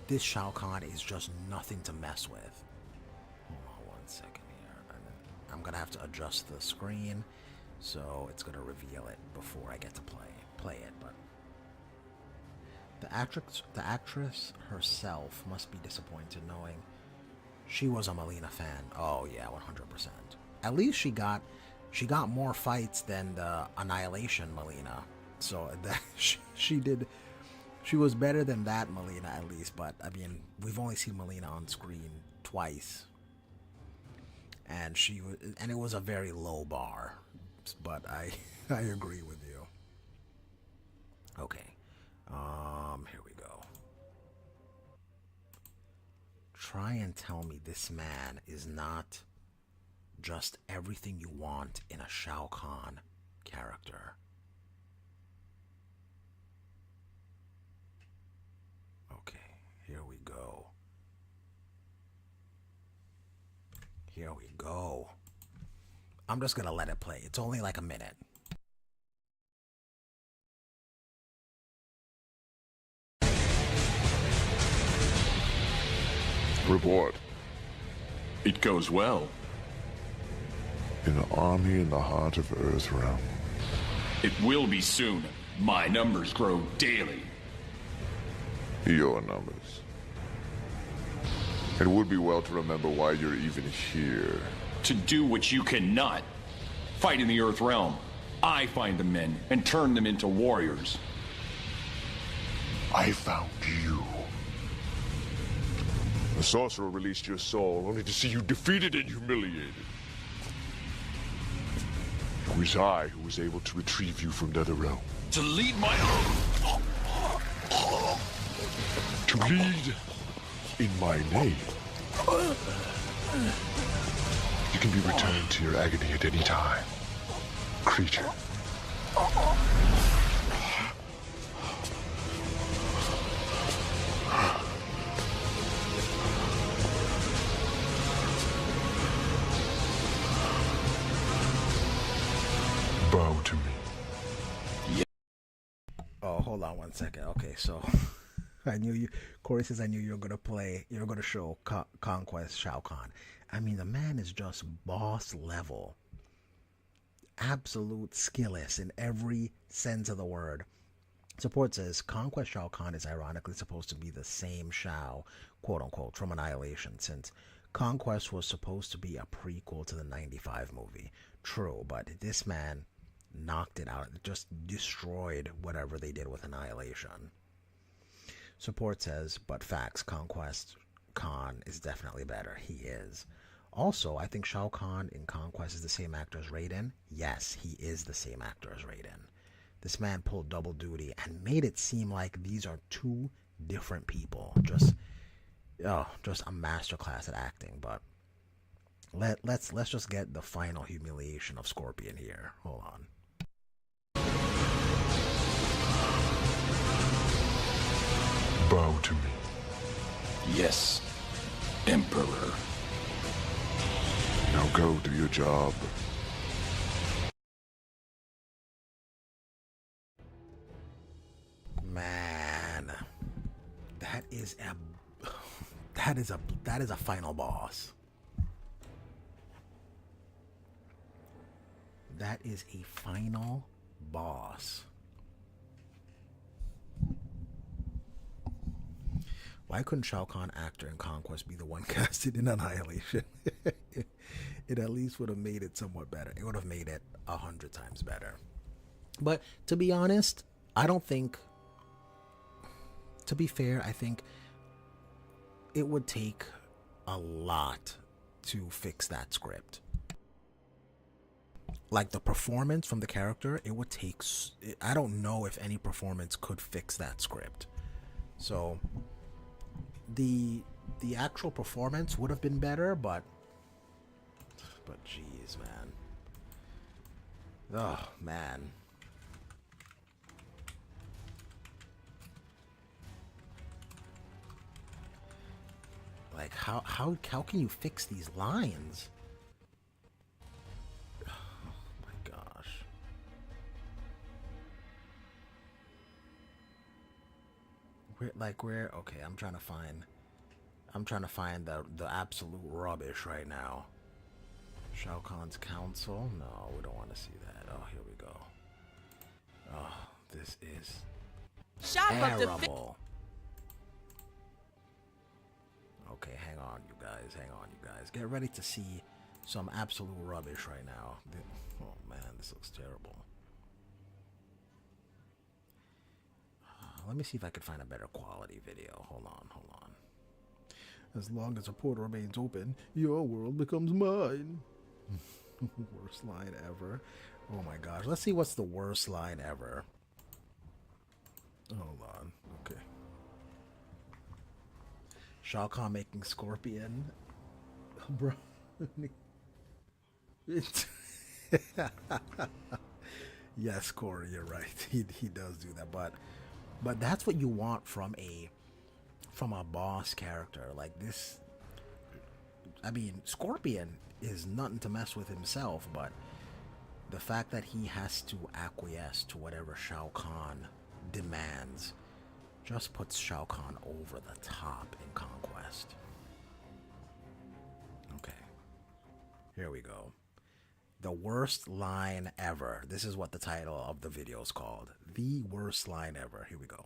this Shao Kahn is just nothing to mess with. have to adjust the screen, so it's gonna reveal it before I get to play it. But the actress herself must be disappointed knowing she was a Mileena fan. Oh yeah, 100%. At least she got more fights than the Annihilation Mileena. So that she was better than that Mileena at least. But I mean, we've only seen Mileena on screen twice, and it was a very low bar. But I agree with you. Okay, here we go. Try and tell me this man is not just everything you want in a Shao Kahn character. Okay, here we go. Here we go. I'm just gonna let it play. It's only like a minute. Report. It goes well. An army in the heart of Earthrealm. It will be soon. My numbers grow daily. Your numbers. It would be well to remember why you're even here. To do what you cannot. Fight in the Earth Realm. I find the men and turn them into warriors. I found you. The sorcerer released your soul only to see you defeated and humiliated. It was I who was able to retrieve you from Netherrealm. To lead my own. To lead in my name. You can be returned to your agony at any time. Creature. Bow to me. Oh, hold on one second. Okay, so I knew you. Corey says I knew you were gonna show Conquest Shao Kahn. I mean, the man is just boss level, absolute skilless in every sense of the word. Support says Conquest Shao Kahn is ironically supposed to be the same Shao, quote unquote, from Annihilation, since Conquest was supposed to be a prequel to the '95 movie. True, but this man knocked it out, just destroyed whatever they did with Annihilation. Support says, but facts, Conquest Kahn is definitely better. He is. Also, I think Shao Kahn in Conquest is the same actor as Raiden. Yes, he is the same actor as Raiden. This man pulled double duty and made it seem like these are two different people. Just a masterclass at acting. But let's just get the final humiliation of Scorpion here. Hold on. Bow to me. Yes, Emperor. Now go do your job. Man, that is a final boss. That is a final boss. Why couldn't Shao Kahn actor in Conquest be the one casted in Annihilation? It at least would have made it somewhat better. It would have made it 100 times better. But to be honest, I don't think, to be fair, I think it would take a lot to fix that script. Like the performance from the character, it would take, I don't know if any performance could fix that script. So the actual performance would have been better, but jeez, man. Oh, man. Like, how can you fix these lines? Oh my gosh. Where okay, I'm trying to find the absolute rubbish right now. Shao Kahn's council? No, we don't want to see that. Oh, here we go. Oh, this is terrible. Okay, hang on, you guys. Hang on, you guys. Get ready to see some absolute rubbish right now. Oh, man, this looks terrible. Let me see if I can find a better quality video. Hold on, hold on. As long as the portal remains open, your world becomes mine. Worst line ever. Oh my gosh. Let's see what's the worst line ever. Hold on. Okay. Shao Kahn making Scorpion. Bro. Yes, Corey, you're right. He does do that, but that's what you want from a boss character like this. I mean, Scorpion is nothing to mess with himself, but the fact that he has to acquiesce to whatever Shao Kahn demands just puts Shao Kahn over the top in Conquest. Okay. Here we go. The worst line ever. This is what the title of the video is called. The worst line ever. Here we go.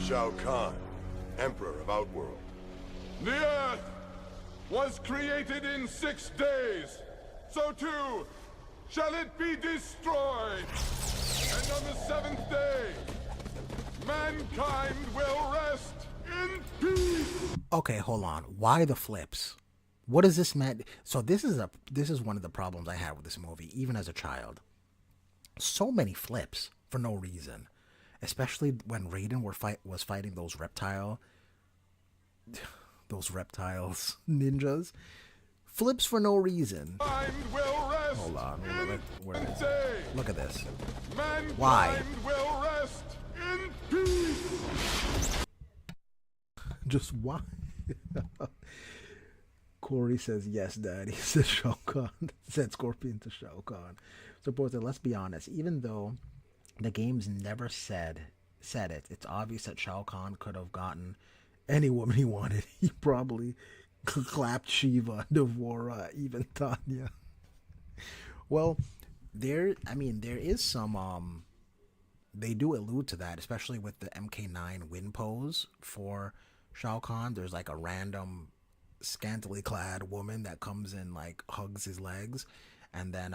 Shao Kahn, Emperor of Outworld. The Earth was created in 6 days, so too shall it be destroyed. And on the 7th day, mankind will rest in peace. Okay, hold on. Why the flips? What does this mean? So this is one of the problems I had with this movie, even as a child. So many flips for no reason. Especially when Raiden was fighting those reptiles ninjas. Flips for no reason. Hold on. Look at this. Why? Will rest in peace. Just why? Corey says, yes, Daddy, says Shao Kahn. Said Scorpion to Shao Kahn. So, both, let's be honest. Even though the games never said it, it's obvious that Shao Kahn could have gotten any woman he wanted. He probably clapped Shiva, Devora, even Tanya. Well, there is some, they do allude to that, especially with the MK9 win pose for Shao Kahn. There's like a random scantily clad woman that comes in, like, hugs his legs, and then,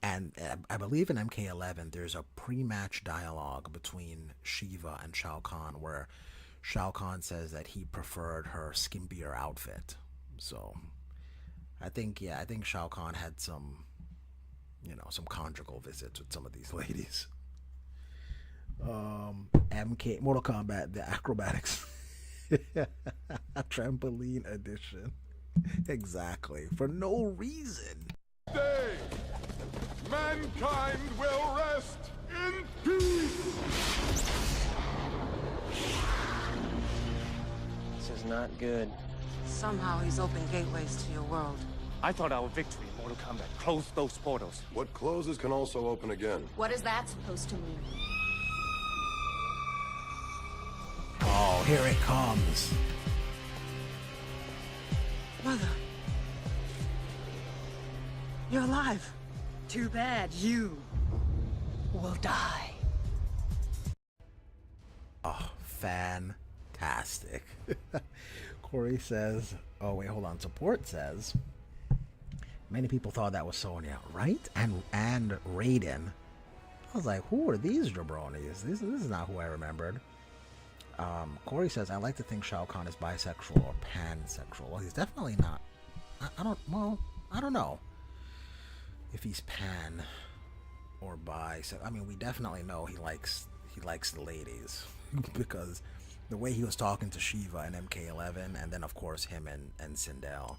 and I believe in MK11, there's a pre-match dialogue between Shiva and Shao Kahn where Shao Kahn says that he preferred her skimpier outfit. So I think Shao Kahn had some conjugal visits with some of these ladies. MK Mortal Kombat, the acrobatics trampoline edition. Exactly. For no reason. Day, mankind will rest in peace. This is not good. Somehow he's opened gateways to your world. I thought our victory in Mortal Kombat closed those portals. What closes can also open again. What is that supposed to mean? Oh, here it comes. Mother. You're alive. Too bad you will die. Oh, fantastic. Corey says, oh wait, hold on. Support says, many people thought that was Sonya, right? And Raiden. I was like, who are these jabronis? This is not who I remembered. Corey says, I like to think Shao Kahn is bisexual or pansexual. Well, he's definitely not. I don't know if he's pan or bi. So I mean, we definitely know he likes the ladies because The way he was talking to Shiva and MK11, and then of course him and Sindel.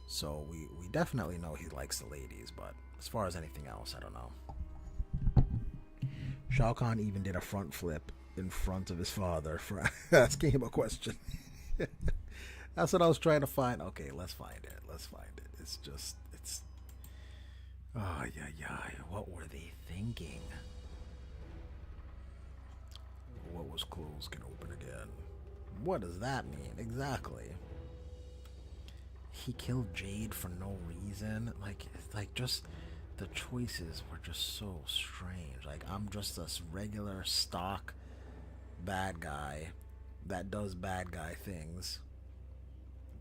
So we definitely know he likes the ladies, but as far as anything else, I don't know. Shao Kahn even did a front flip in front of his father for asking him a question. That's what I was trying to find. Okay, let's find it. It's just, oh, yeah. What were they thinking? What was closed can open again. What does that mean? Exactly. He killed Jade for no reason. Like just the choices were just so strange. Like, I'm just a regular stock bad guy that does bad guy things.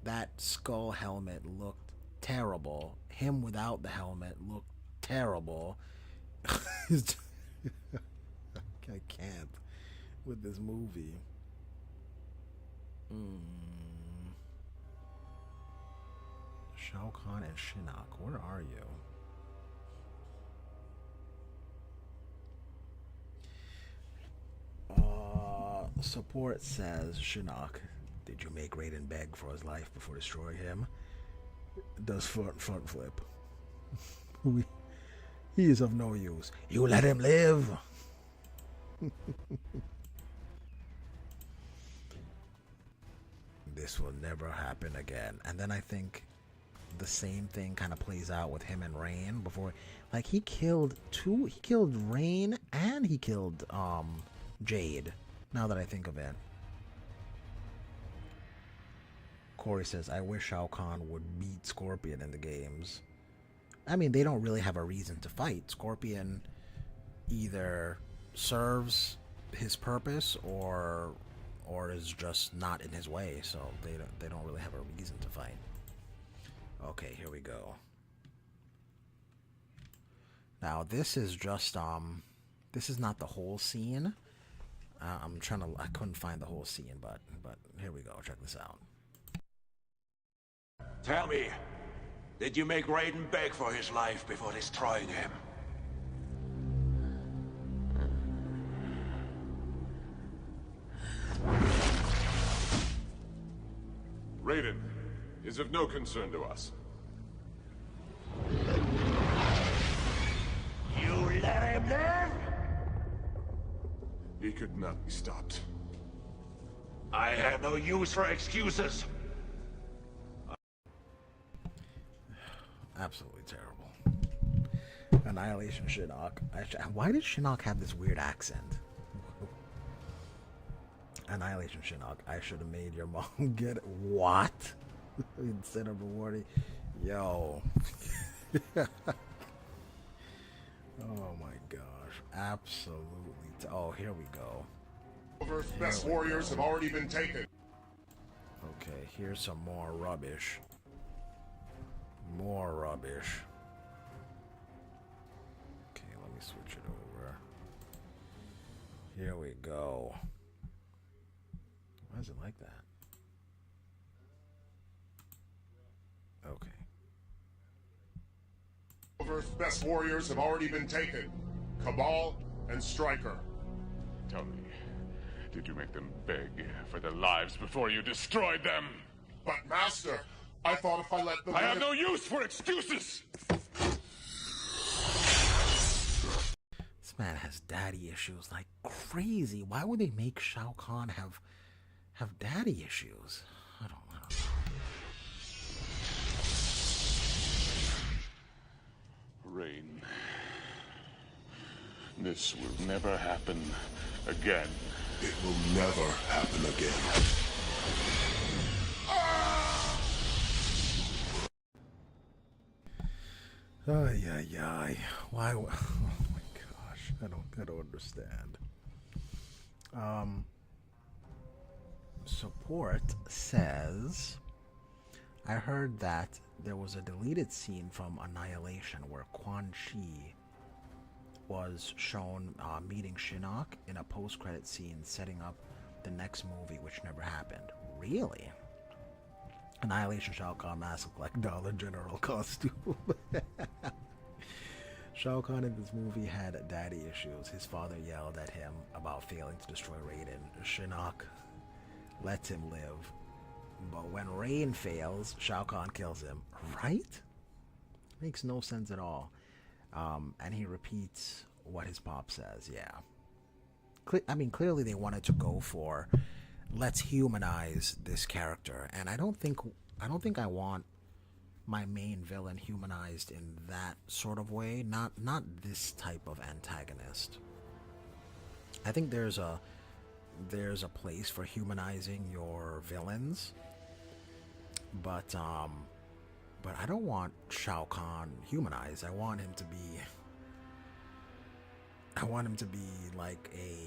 That skull helmet looked terrible. Him without the helmet looked terrible. I can't with this movie. Shao Kahn and Shinnok, where are you? Support says, Shinnok, did you make Raiden beg for his life before destroying him? Does front flip. He is of no use. You let him live. This will never happen again. And then I think the same thing kind of plays out with him and Rain before, like, he killed Rain and he killed Jade, now that I think of it. Corey says, I wish Shao Kahn would beat Scorpion in the games. I mean, they don't really have a reason to fight. Scorpion either serves his purpose or is just not in his way, so they don't really have a reason to fight. Okay, here we go. Now this is just this is not the whole scene. I couldn't find the whole scene, but here we go. Check this out. Tell me, did you make Raiden beg for his life before destroying him? Raiden is of no concern to us. You let him live? He could not be stopped. I have no use for excuses. Absolutely terrible. Annihilation Shinnok. Why did Shinnok have this weird accent? Annihilation Shinnok. I should have made your mom get it. What? Instead of rewarding. Yo. Oh my gosh. Absolutely. Oh, here we go. Earth's best warriors have already been taken. Okay, here's some more rubbish. More rubbish. Okay, let me switch it over. Here we go. Why is it like that? Okay. Earth's best warriors have already been taken. Cabal and Stryker. Tell me, did you make them beg for their lives before you destroyed them? But Master, I thought if I let them I have no use for excuses! This man has daddy issues like crazy. Why would they make Shao Kahn have daddy issues? I don't know. Rain. This will never happen again. It will never happen again. Ay. Why? Oh my gosh, I don't understand. Support says, I heard that there was a deleted scene from Annihilation where Quan Chi was shown meeting Shinnok in a post-credit scene setting up the next movie, which never happened. Really? Annihilation Shao Kahn mask looked like Dollar General costume. Shao Kahn in this movie had daddy issues. His father yelled at him about failing to destroy Raiden. Shinnok lets him live. But when Rain fails, Shao Kahn kills him. Right? Makes no sense at all. And he repeats what his pop says. Yeah. I mean, clearly they wanted to go for, let's humanize this character. And I don't think I want my main villain humanized in that sort of way. Not this type of antagonist. I think there's a place for humanizing your villains, but I don't want Shao Kahn humanized. I want him to be like a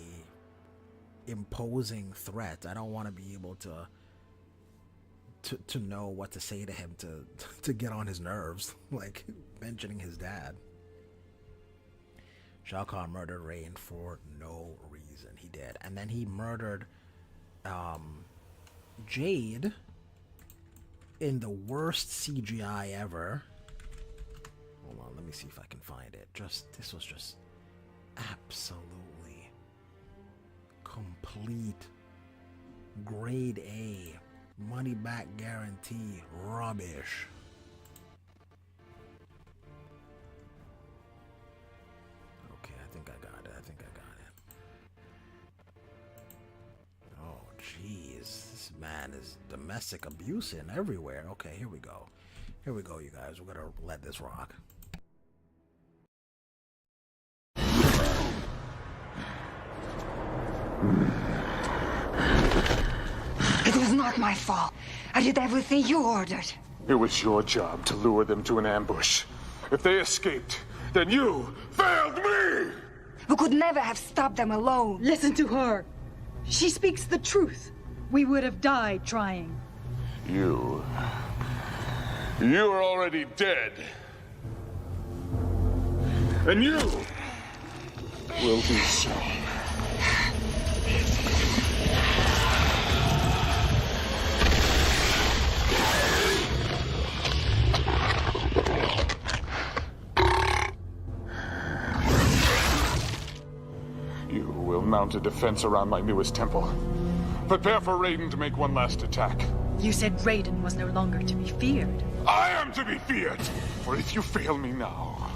imposing threat. I don't want to be able to know what to say to him to get on his nerves, like mentioning his dad. Shao Kahn murdered Rain for no reason. He did. And then he murdered Jade in the worst CGI ever. Hold on, let me see if I can find it. This was just absolutely complete grade A, money back guarantee rubbish. Okay, I think I got it. Oh, jeez. This man is domestic abuse in everywhere. Okay, here we go. Here we go, you guys. We're gonna let this rock. It was not my fault. I did everything you ordered. It was your job to lure them to an ambush. If they escaped, then you failed me! We could never have stopped them alone. Listen to her. She speaks the truth. We would have died trying. You are already dead. And you will be so. You will mount a defense around my newest temple. Prepare for Raiden to make one last attack. You said Raiden was no longer to be feared. I am to be feared! For if you fail me now,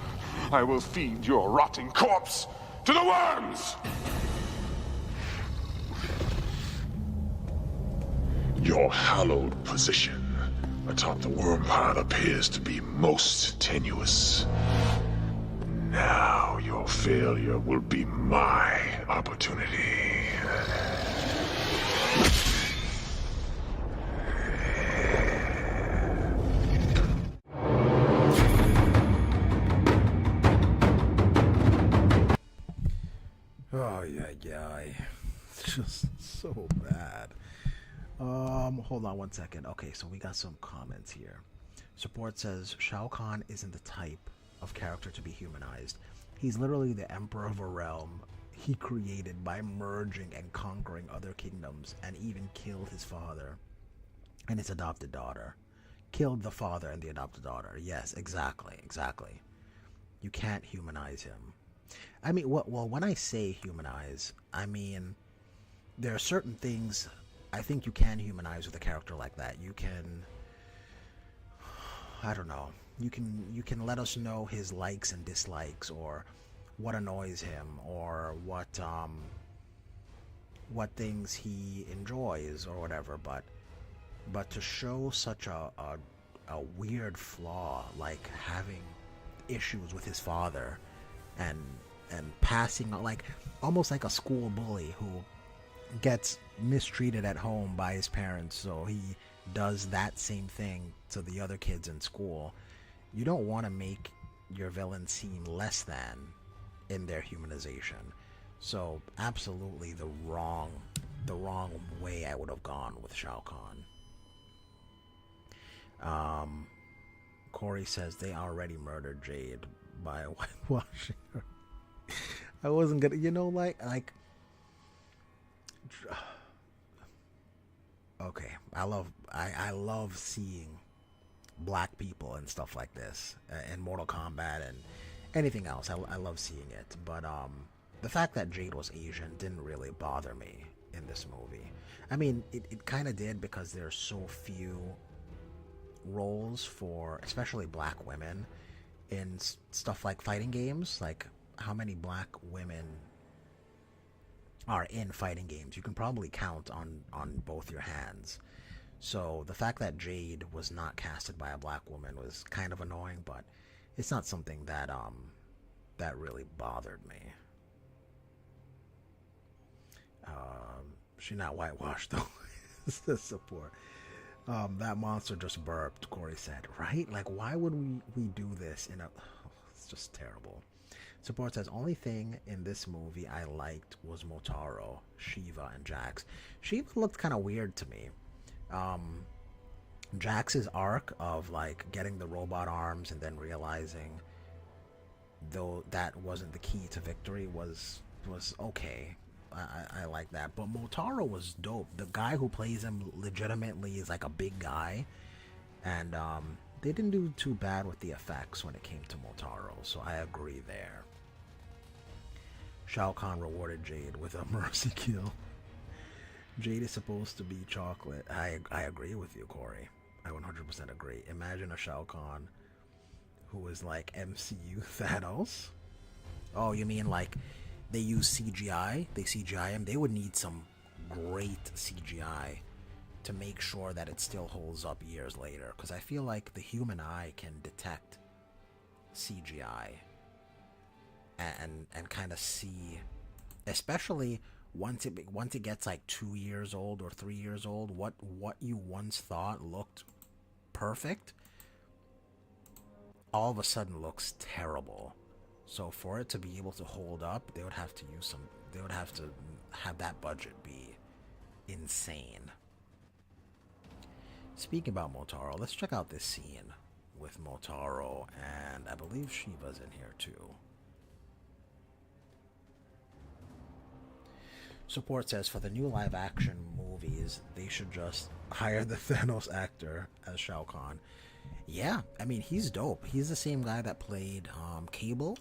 I will feed your rotting corpse to the worms! Your hallowed position atop the worm pile appears to be most tenuous. Now your failure will be my opportunity. Oh yeah. It's just so bad. Hold on one second. Okay, so we got some comments here. Support says Shao Kahn isn't the type of character to be humanized. He's literally the emperor of a realm he created by merging and conquering other kingdoms, and even killed his father and his adopted daughter. Killed the father and the adopted daughter. Yes, exactly. You can't humanize him. I mean, well, when I say humanize, I mean there are certain things I think you can humanize with a character like that. You can, I don't know, you can let us know his likes and dislikes, or what annoys him, or what things he enjoys, or whatever. But to show such a weird flaw, like having issues with his father, and passing, like almost like a school bully who gets mistreated at home by his parents, so he does that same thing to the other kids in school. You don't want to make your villain seem less than in their humanization. So absolutely the wrong way I would have gone with Shao Kahn. Corey says they already murdered Jade by whitewashing her. I wasn't gonna, like okay, I love seeing black people and stuff like this in Mortal Kombat and anything else. I love seeing it, but the fact that Jade was Asian didn't really bother me in this movie. I mean, it kind of did because there's so few roles for especially black women in stuff like fighting games. Like, how many black women are in fighting games? You can probably count on both your hands. So the fact that Jade was not casted by a black woman was kind of annoying, but it's not something that that really bothered me. She's not whitewashed though. It's the support. That monster just burped, Corey said. Right? Like, why would we do this in a... it's just terrible. Support says, only thing in this movie I liked was Motaro, Shiva, and Jax. Shiva looked kind of weird to me. Jax's arc of, like, getting the robot arms and then realizing, though, that wasn't the key to victory was okay. I like that. But Motaro was dope. The guy who plays him legitimately is like a big guy. And they didn't do too bad with the effects when it came to Motaro. So I agree there. Shao Kahn rewarded Jade with a mercy kill. Jade is supposed to be chocolate. I agree with you, Corey. I 100% agree. Imagine a Shao Kahn who is like MCU Thanos. Oh, you mean like... they use CGI, they CGI him. They would need some great CGI to make sure that it still holds up years later. Because I feel like the human eye can detect CGI and kind of see, especially once it gets like 2 years old or 3 years old, what you once thought looked perfect, all of a sudden looks terrible. So for it to be able to hold up, they would have to use some... they would have to have that budget be insane. Speaking about Motaro, let's check out this scene with Motaro, and I believe Shiva's in here too. Support says, for the new live-action movies, they should just hire the Thanos actor as Shao Kahn. Yeah, I mean, he's dope. He's the same guy that played Cable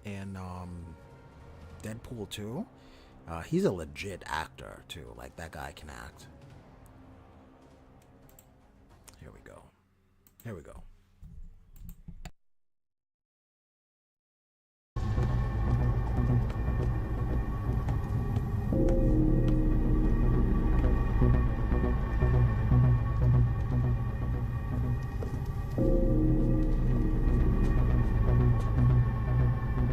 in Deadpool 2. He's a legit actor too. Like, that guy can act. Here we go. Here we go.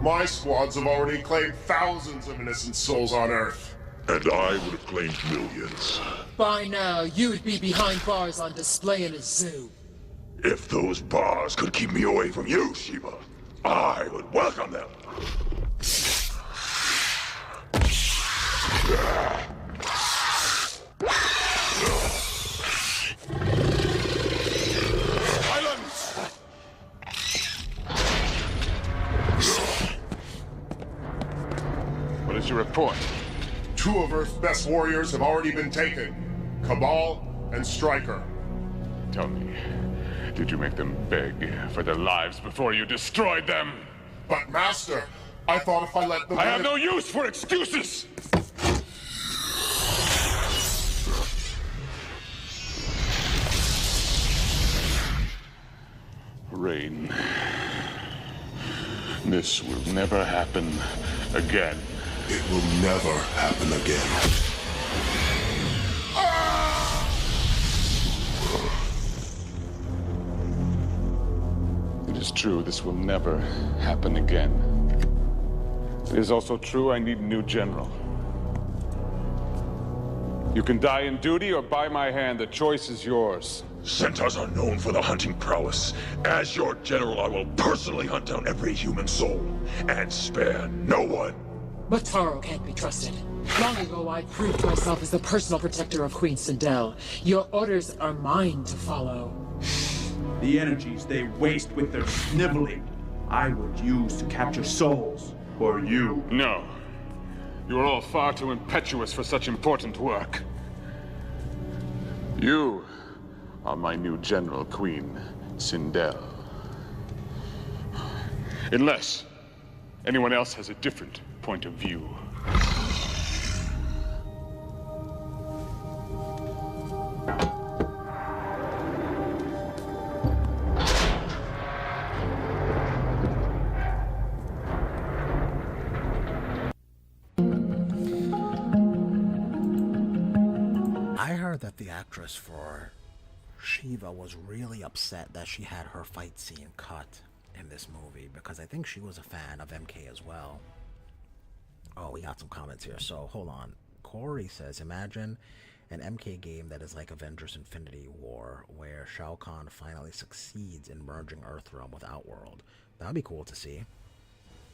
My squads have already claimed thousands of innocent souls on Earth. And I would have claimed millions. By now, you'd be behind bars on display in a zoo. If those bars could keep me away from you, Shiva, I would welcome them. What is your report? 2 of Earth's best warriors have already been taken. Cabal and Stryker. Tell me, did you make them beg for their lives before you destroyed them? But Master, I thought if I let them... I have no use for excuses! Rain. This will never happen again. It will never happen again. It is true, this will never happen again. It is also true I need a new general. You can die in duty or by my hand. The choice is yours. Centaurs are known for the hunting prowess. As your general, I will personally hunt down every human soul and spare no one. But Taro can't be trusted. Long ago, I proved myself as the personal protector of Queen Sindel. Your orders are mine to follow. The energies they waste with their sniveling, I would use to capture souls for you. No. You are all far too impetuous for such important work. You are my new general, Queen Sindel. Unless anyone else has a different point of view. actress for Shiva was really upset that she had her fight scene cut in this movie, because I think she was a fan of MK as well. Oh, we got some comments here, so hold on. Corey says, imagine an MK game that is like Avengers Infinity War, where Shao Kahn finally succeeds in merging Earthrealm with Outworld. That would be cool to see.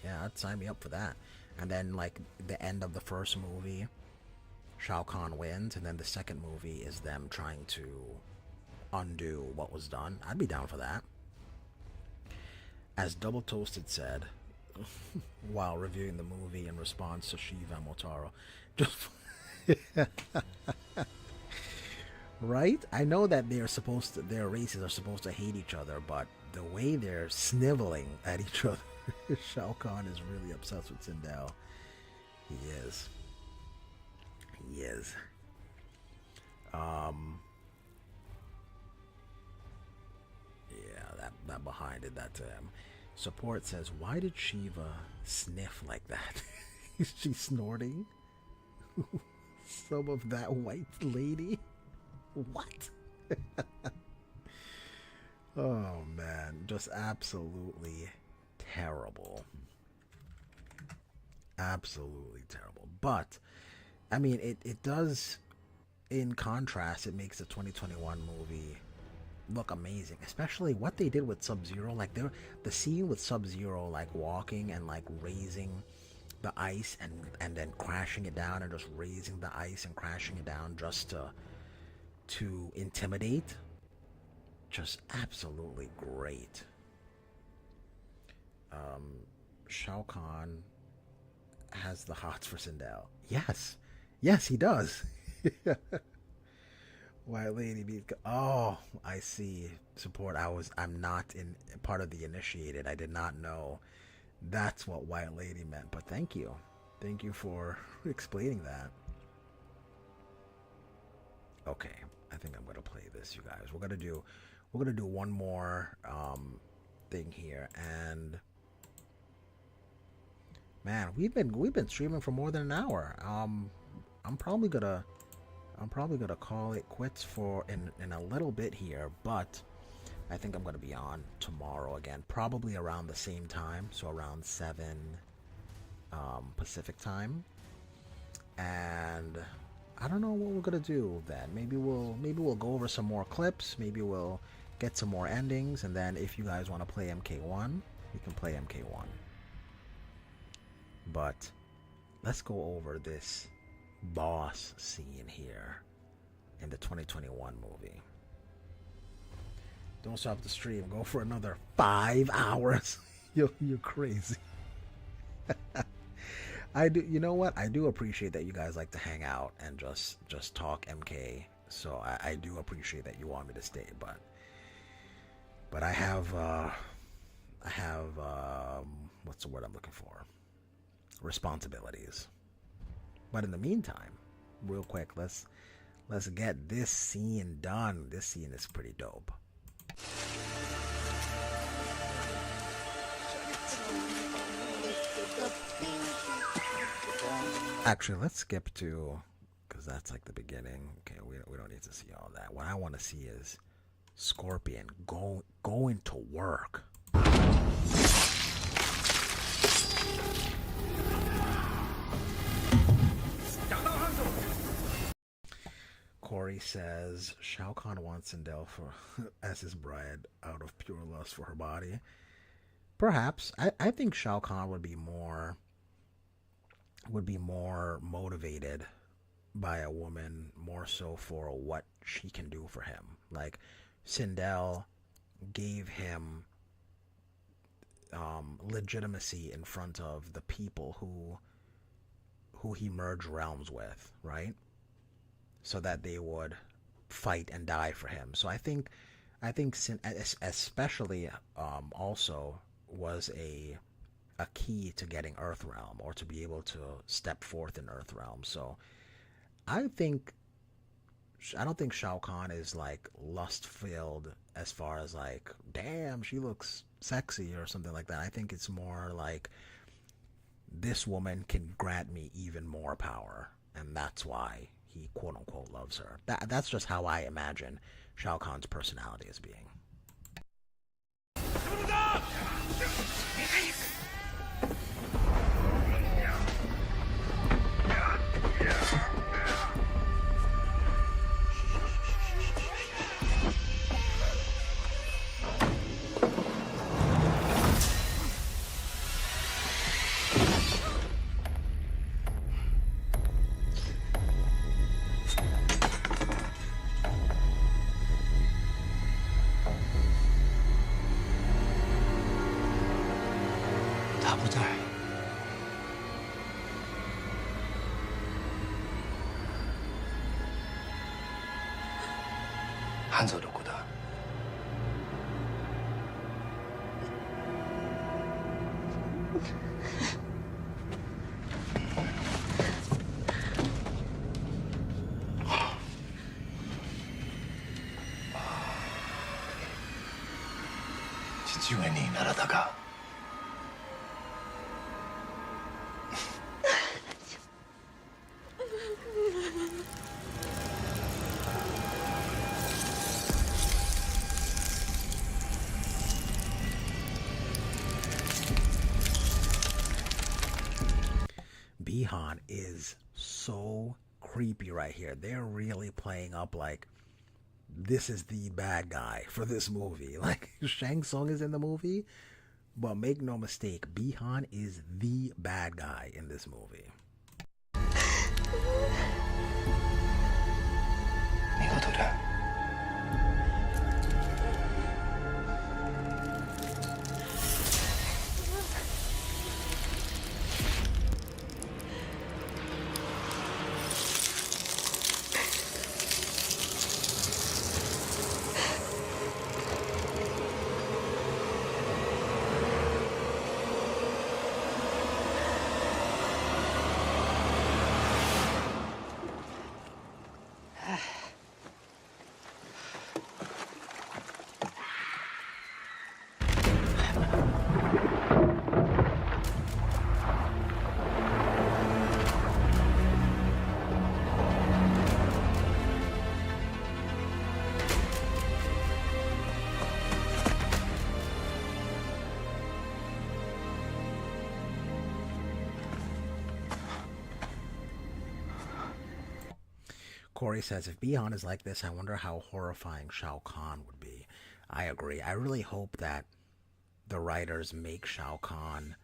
Yeah, I'd sign me up for that. And then, like, the end of the first movie, Shao Kahn wins, and then the second movie is them trying to undo what was done. I'd be down for that. As Double Toasted said, while reviewing the movie in response to Shiva and Motaro, just right? I know that their races are supposed to hate each other, but the way they're sniveling at each other, Shao Kahn is really obsessed with Sindel. He is. He is. Yeah, that behind it, that Support says, why did Shiva sniff like that? Is she snorting? Some of that white lady? What? Oh man, just absolutely terrible. Absolutely terrible. But I mean, it does, in contrast, it makes the 2021 movie look amazing, especially what they did with Sub-Zero. Like the scene with Sub-Zero, like walking and like raising the ice and then crashing it down, and just raising the ice and crashing it down just to intimidate. Just absolutely great. Shao Kahn has the hots for Sindel. Yes, he does. White Lady beat. Oh, I see. Support. I'm not in part of the initiated. I did not know that's what White Lady meant. But thank you for explaining that. Okay, I think I'm gonna play this, you guys. We're gonna do one more thing here, and man, we've been streaming for more than an hour. I'm probably gonna call it quits for in a little bit here, but I think I'm gonna be on tomorrow again, probably around the same time, so around 7 Pacific time. And I don't know what we're gonna do then. Maybe we'll go over some more clips. Maybe we'll get some more endings, and then if you guys want to play MK1, we can play MK1. But let's go over this boss scene here in the 2021 movie. Don't stop the stream. Go for another 5 hours. You're crazy. I do. You know what? I do appreciate that you guys like to hang out and just talk MK. So I do appreciate that you want me to stay, but I have what's the word I'm looking for? Responsibilities. But in the meantime, real quick, let's get this scene done. This scene is pretty dope. Actually, let's skip to, because that's like the beginning. Okay, we don't need to see all that. What I want to see is Scorpion going to work. Corey says Shao Kahn wants Sindel as his bride out of pure lust for her body. Perhaps. I think Shao Kahn would be more motivated by a woman, more so for what she can do for him. Like Sindel gave him legitimacy in front of the people who he merged realms with, right? So that they would fight and die for him. So I think especially also was a key to getting Earthrealm, or to be able to step forth in Earthrealm. So I don't think Shao Kahn is like lust filled as far as like, damn, she looks sexy or something like that. I think it's more like, this woman can grant me even more power, and that's why he quote unquote loves her. That's just how I imagine Shao Kahn's personality as being. Bi-Han is so creepy right here. They're really playing up like this is the bad guy for this movie. Like, Shang Tsung is in the movie, but make no mistake, Bi-Han is the bad guy in this movie. Corey says, if Bi-Han is like this, I wonder how horrifying Shao Kahn would be. I agree. I really hope that the writers make Shao Kahn,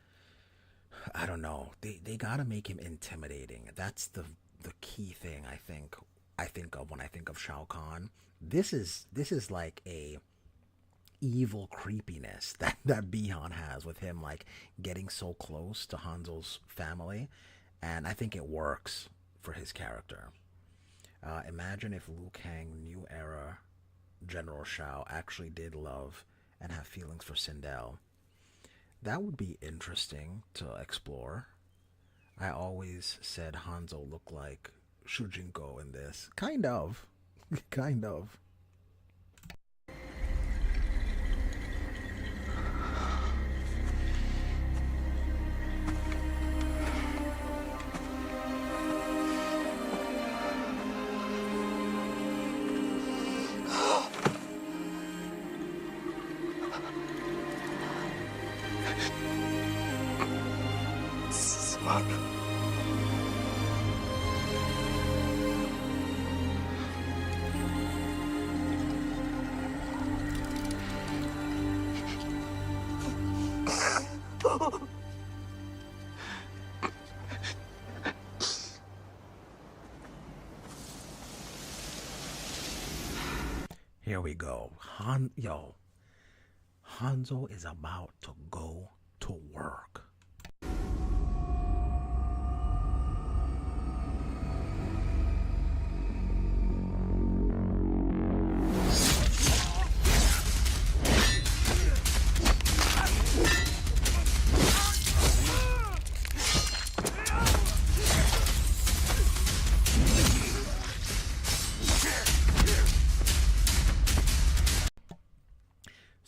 I don't know, they gotta make him intimidating. That's the key thing I think of when I think of Shao Kahn. This is like a evil creepiness that Bi-Han has with him, like getting so close to Hanzo's family, and I think it works for his character. Imagine if Liu Kang, New Era General Shao, actually did love and have feelings for Sindel. That would be interesting to explore. I always said Hanzo looked like Shujinko in this. Kind of. Kind of. Here we go. Hanzo is about to go to work.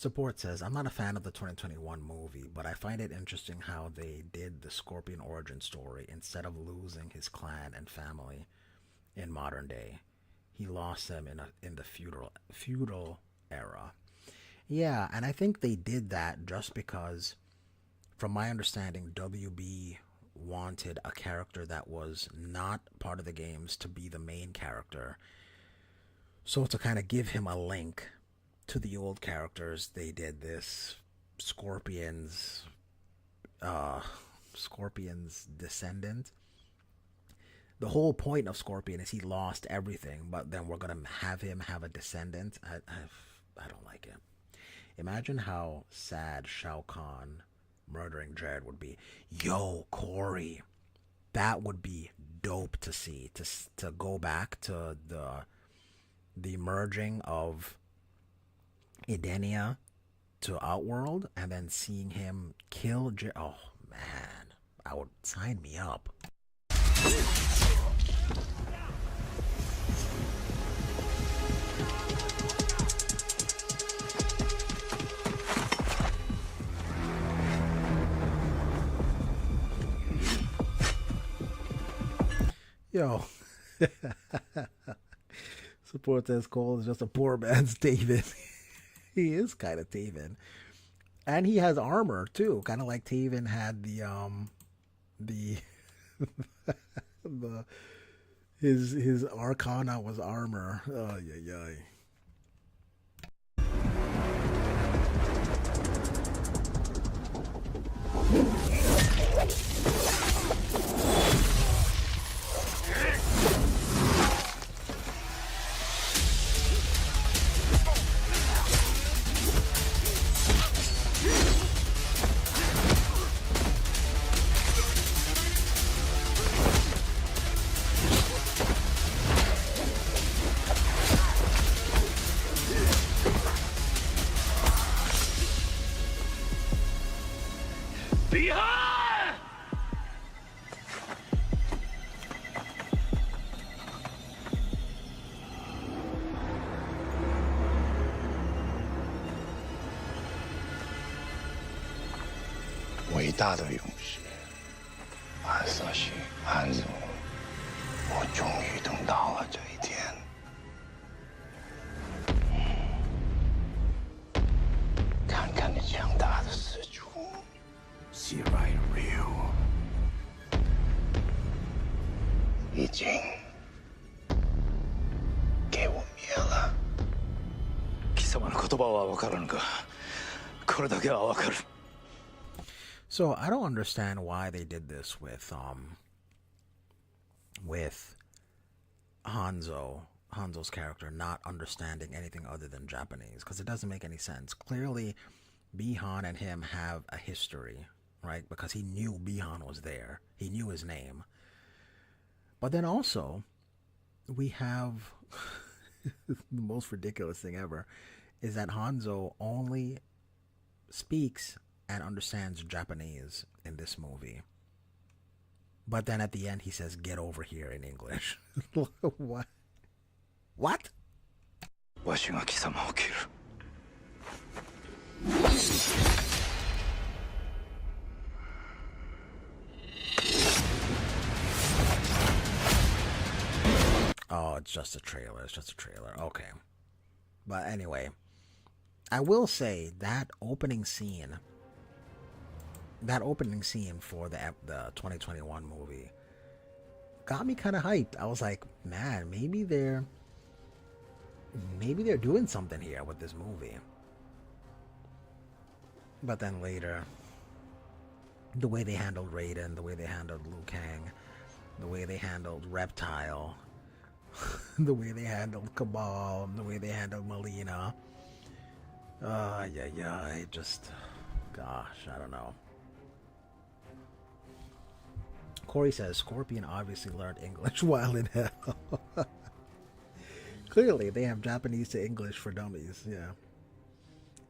Support says, I'm not a fan of the 2021 movie, but I find it interesting how they did the Scorpion origin story instead of losing his clan and family in modern day. He lost them in the feudal era. Yeah, and I think they did that just because, from my understanding, WB wanted a character that was not part of the games to be the main character. So to kind of give him a link to the old characters, they did this Scorpion's descendant. The whole point of Scorpion is he lost everything, but then we're gonna have him have a descendant. I don't like it. Imagine how sad Shao Kahn murdering Jared would be. Yo, Corey, that would be dope to see. To go back to the merging of Edenia to Outworld, and then seeing him kill Jared. Oh man, I would sign me up. Yo, Supportes Cole is just a poor man's Taven. He is kind of Taven, and he has armor too, kind of like Taven had the his Arcana was armor. Oh yeah. Behind! 伟大的勇士安瑟许安祖，我终于等到了这一天。看看你强大的四主，希来Ryu已经给我灭了。貴様の言葉は分からぬが、これだけは分かる。 So I don't understand why they did this with Hanzo's character not understanding anything other than Japanese, because it doesn't make any sense. Clearly, Bi-Han and him have a history, right? Because he knew Bi-Han was there. He knew his name. But then also, we have the most ridiculous thing ever is that Hanzo only speaks and understands Japanese in this movie. But then at the end he says, "Get over here" in English. What? What? Oh, it's just a trailer. It's just a trailer. Okay. But anyway, I will say that opening scene for the 2021 movie got me kind of hyped. I was like, man, maybe they're doing something here with this movie. But then later, the way they handled Raiden, the way they handled Liu Kang, the way they handled Reptile, the way they handled Cabal, the way they handled Melina, it just, gosh, I don't know. Corey says, Scorpion obviously learned English while in hell. Clearly, they have Japanese to English for dummies, yeah.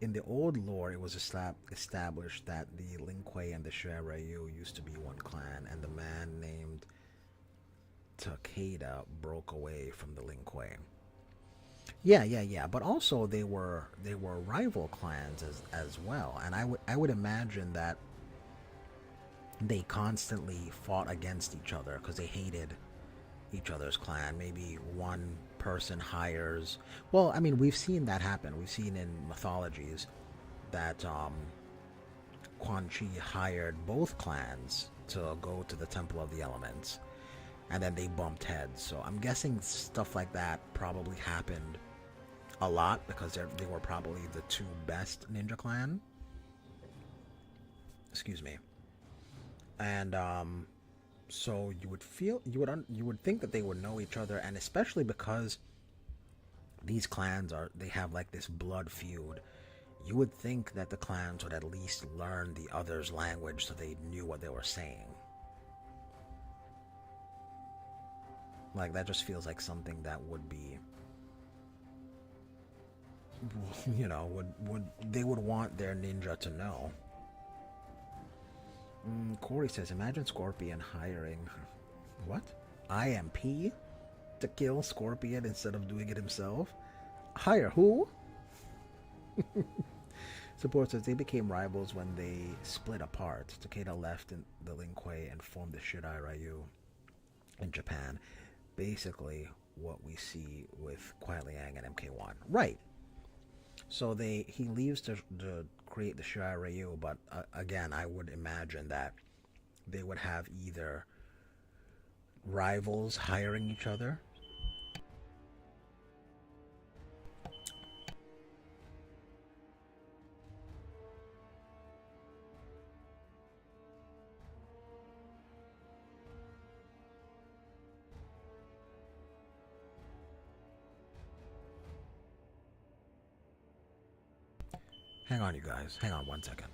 In the old lore, it was established that the Lin Kuei and the Shiryu used to be one clan, and the man named Takeda broke away from the Lin Kuei. Yeah. But also, they were rival clans as well, and I would imagine that they constantly fought against each other because they hated each other's clan. Maybe one person hires. Well, I mean, we've seen that happen. We've seen in mythologies that Quan Chi hired both clans to go to the Temple of the Elements, and then they bumped heads. So I'm guessing stuff like that probably happened a lot because they were probably the two best ninja clan. Excuse me. And so you would think that they would know each other, and especially because these clans they have like this blood feud. You would think that the clans would at least learn the other's language so they knew what they were saying. Like, that just feels like something that would be, you know, they would want their ninja to know. Corey says, imagine Scorpion hiring, what? IMP to kill Scorpion instead of doing it himself? Hire who? Support says they became rivals when they split apart. Takeda left in the Lin Kuei and formed the Shirai Ryu in Japan. Basically what we see with Kuai Liang and MK1. Right. So he leaves to create the Shirai Ryu, but again, I would imagine that they would have either rivals hiring each other, hang on, you guys. Hang on 1 second.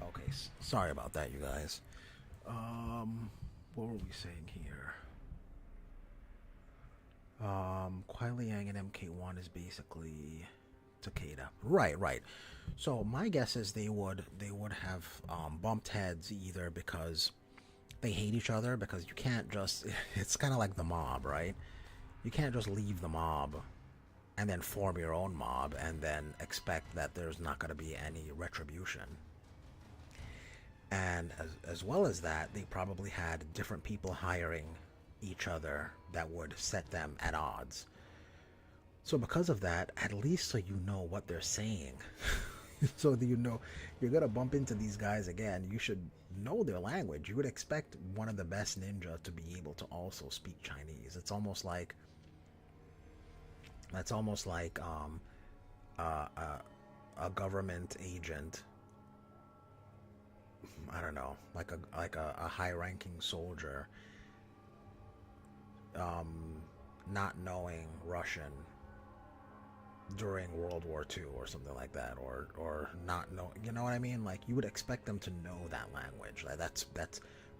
Okay, sorry about that, you guys. What were we saying here? Kuai Liang and MK1 is basically Takeda. Right. So my guess is they would have bumped heads either because they hate each other, because you can't just, it's kind of like the mob, right? You can't just leave the mob and then form your own mob and then expect that there's not going to be any retribution. And as well as that, they probably had different people hiring each other that would set them at odds. So because of that, at least so you know what they're saying, so that you know you're going to bump into these guys again, you should know their language. You would expect one of the best ninja to be able to also speak Chinese. It's almost like, a government agent, I don't know, like a high-ranking soldier, not knowing Russian during World War II or something like that, or not know, you know what I mean? Like, you would expect them to know that language. Like, that's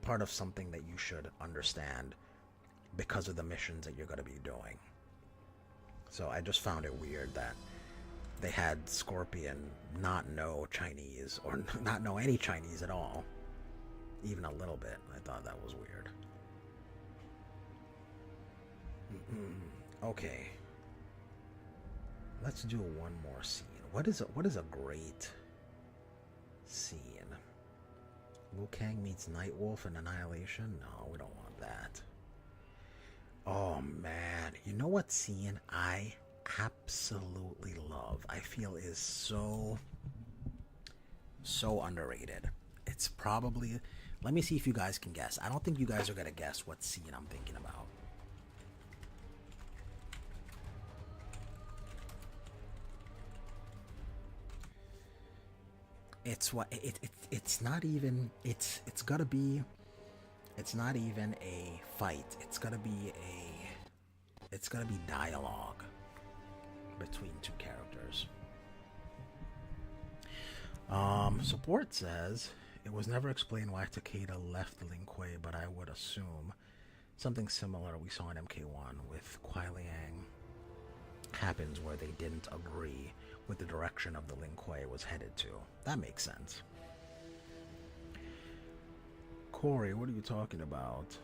part of something that you should understand because of the missions that you're going to be doing. So I just found it weird that they had Scorpion not know Chinese, or not know any Chinese at all, even a little bit. I thought that was weird. Okay, let's do one more scene. What is a great scene? Liu Kang meets Nightwolf in Annihilation? No, we don't want that. Oh man, you know what scene I absolutely love, I feel is so underrated? It's probably, let me see if you guys can guess. I don't think you guys are gonna guess what scene I'm thinking about. It's what it's not even, it's gotta be, it's not even a fight. It's gotta be dialogue between two characters. Support says It was never explained why Takeda left Lin Kuei, but I would assume something similar we saw in MK1 with Kuai Liang happens where they didn't agree with the direction of the Lin Kuei was headed to. That makes sense. Corey, what are you talking about?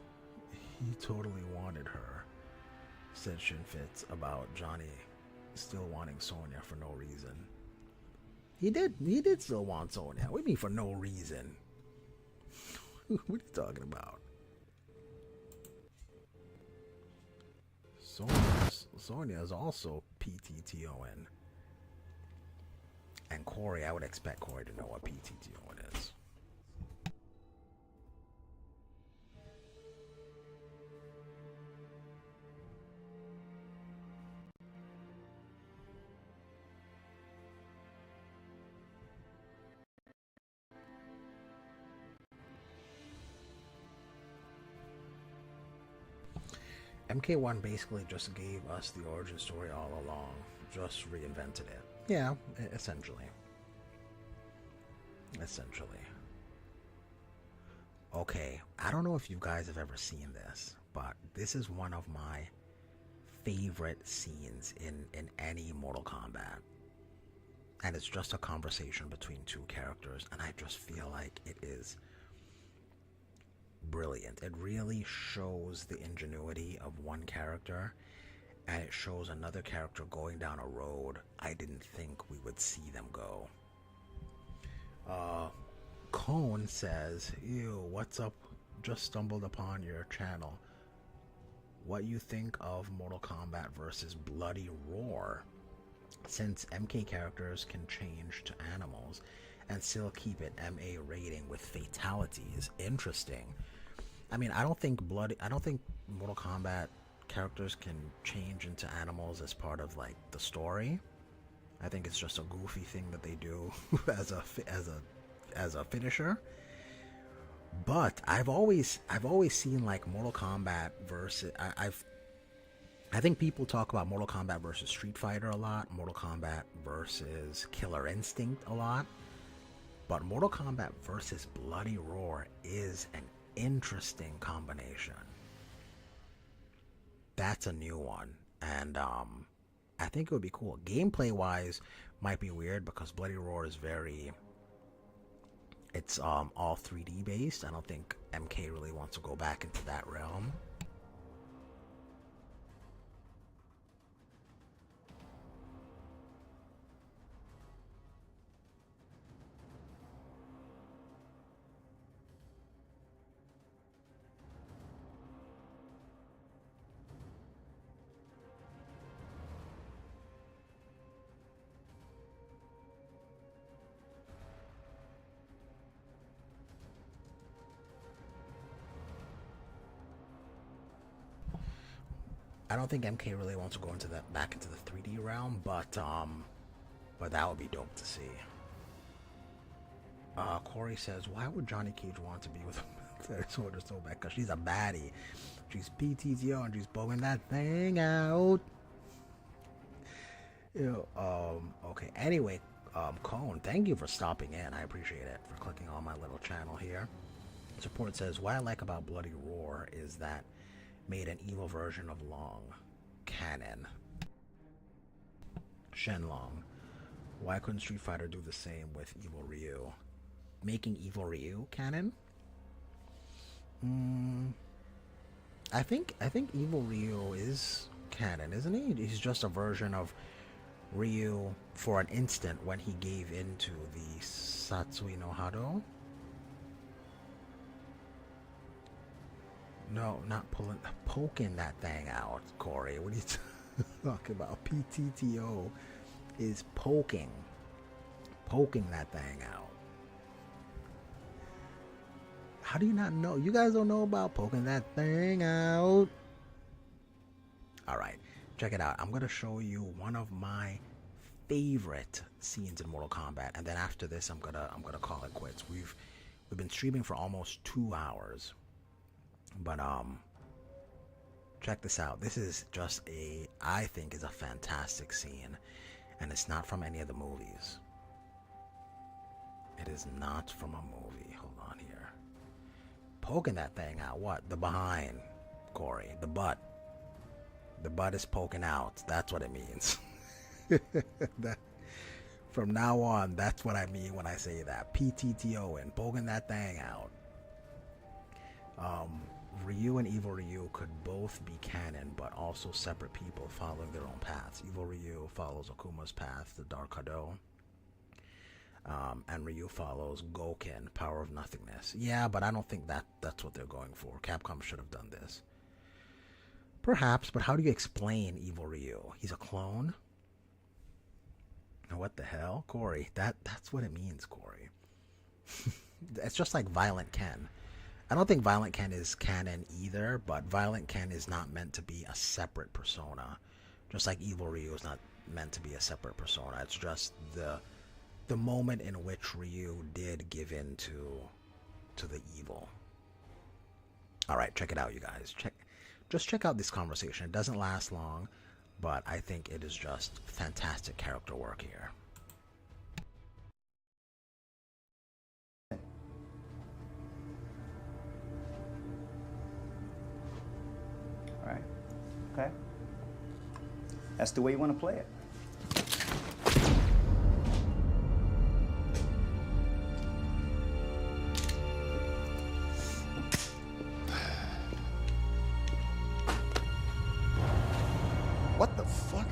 He totally wanted her, said Shin Fitz about Johnny still wanting Sonya for no reason. He did still want Sonya. What do you mean for no reason? What are you talking about? Sonya is also PTTON. And Corey, I would expect Corey to know what PTTON is. MK1 basically just gave us the origin story all along, just reinvented it. Yeah, essentially. Okay, I don't know if you guys have ever seen this, but this is one of my favorite scenes in any Mortal Kombat. And it's just a conversation between two characters, and I just feel like it is brilliant. It really shows the ingenuity of one character, and it shows another character going down a road I didn't think we would see them go. Cone says, ew, what's up? Just stumbled upon your channel. What you think of Mortal Kombat versus Bloody Roar? Since MK characters can change to animals and still keep it MA rating with fatalities. Interesting. I mean, I don't think Mortal Kombat characters can change into animals as part of like the story. I think it's just a goofy thing that they do as a finisher. But I've always seen like Mortal Kombat versus I think people talk about Mortal Kombat versus Street Fighter a lot, Mortal Kombat versus Killer Instinct a lot, but Mortal Kombat versus Bloody Roar is an interesting combination. That's a new one, and I think it would be cool. Gameplay wise might be weird because Bloody Roar is it's all 3D based. I don't think MK really wants to go back into that realm. I don't think MK really wants to go into that back into the 3D realm, but that would be dope to see. Corey says, why would Johnny Cage want to be with a military soldier so bad? Because she's a baddie. She's PTTO and she's blowing that thing out. Okay. Anyway, Cone, thank you for stopping in. I appreciate it, for clicking on my little channel here. Support says, what I like about Bloody Roar is that made an evil version of Long canon. Shenlong. Why couldn't Street Fighter do the same with Evil Ryu? Making Evil Ryu canon? I think Evil Ryu is canon, isn't he? He's just a version of Ryu for an instant when he gave into the Satsui no Hado. No, not poking that thing out, Corey. What are you talking about? PTTO is poking that thing out. How do you not know? You guys don't know about poking that thing out? All right, check it out. I'm gonna show you one of my favorite scenes in Mortal Kombat, and then after this, I'm gonna call it quits. We've been streaming for almost 2 hours. But check this out. This is just I think is a fantastic scene, and it's not from any of the movies. It is not from a movie. Hold poking that thing out. What? The behind, Corey. The butt. The butt is poking out. That's what it means. From now on, that's what I mean when I say that. PTTO-ing, poking that thing out. Ryu and Evil Ryu could both be canon, but also separate people following their own paths. Evil Ryu follows Akuma's path, the Dark Hado. And Ryu follows Gouken, Power of Nothingness. Yeah, but I don't think that's what they're going for. Capcom should have done this. Perhaps, but how do you explain Evil Ryu? He's a clone? What the hell? Corey, that's what it means, Corey. It's just like Violent Ken. I don't think Violent Ken is canon either, but Violent Ken is not meant to be a separate persona. Just like Evil Ryu is not meant to be a separate persona. It's just the moment in which Ryu did give in to the evil. Alright, check it out, you guys. Just check out this conversation. It doesn't last long, but I think it is just fantastic character work here. All right. Okay. That's the way you want to play it. What the fuck?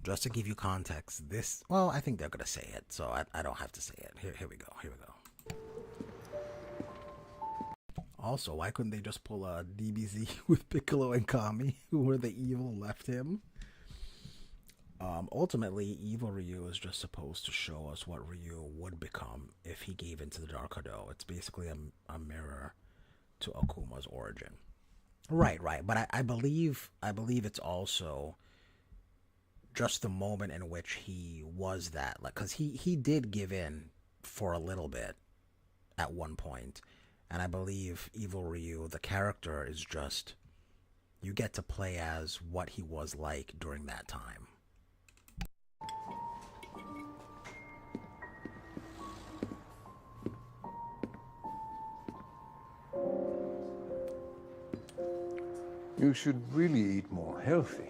Just to give you context, this, well, I think they're going to say it, so I don't have to say it. Here we go. Here we go. Also, why couldn't they just pull a DBZ with Piccolo and Kami, who were the evil, left him? Ultimately, Evil Ryu is just supposed to show us what Ryu would become if he gave into the Dark Hado. It's basically a mirror to Akuma's origin. Right. But I believe it's also just the moment in which he was that, like, because he did give in for a little bit at one point, and I believe Evil Ryu, the character, is just, you get to play as what he was like during that time. You should really eat more healthy.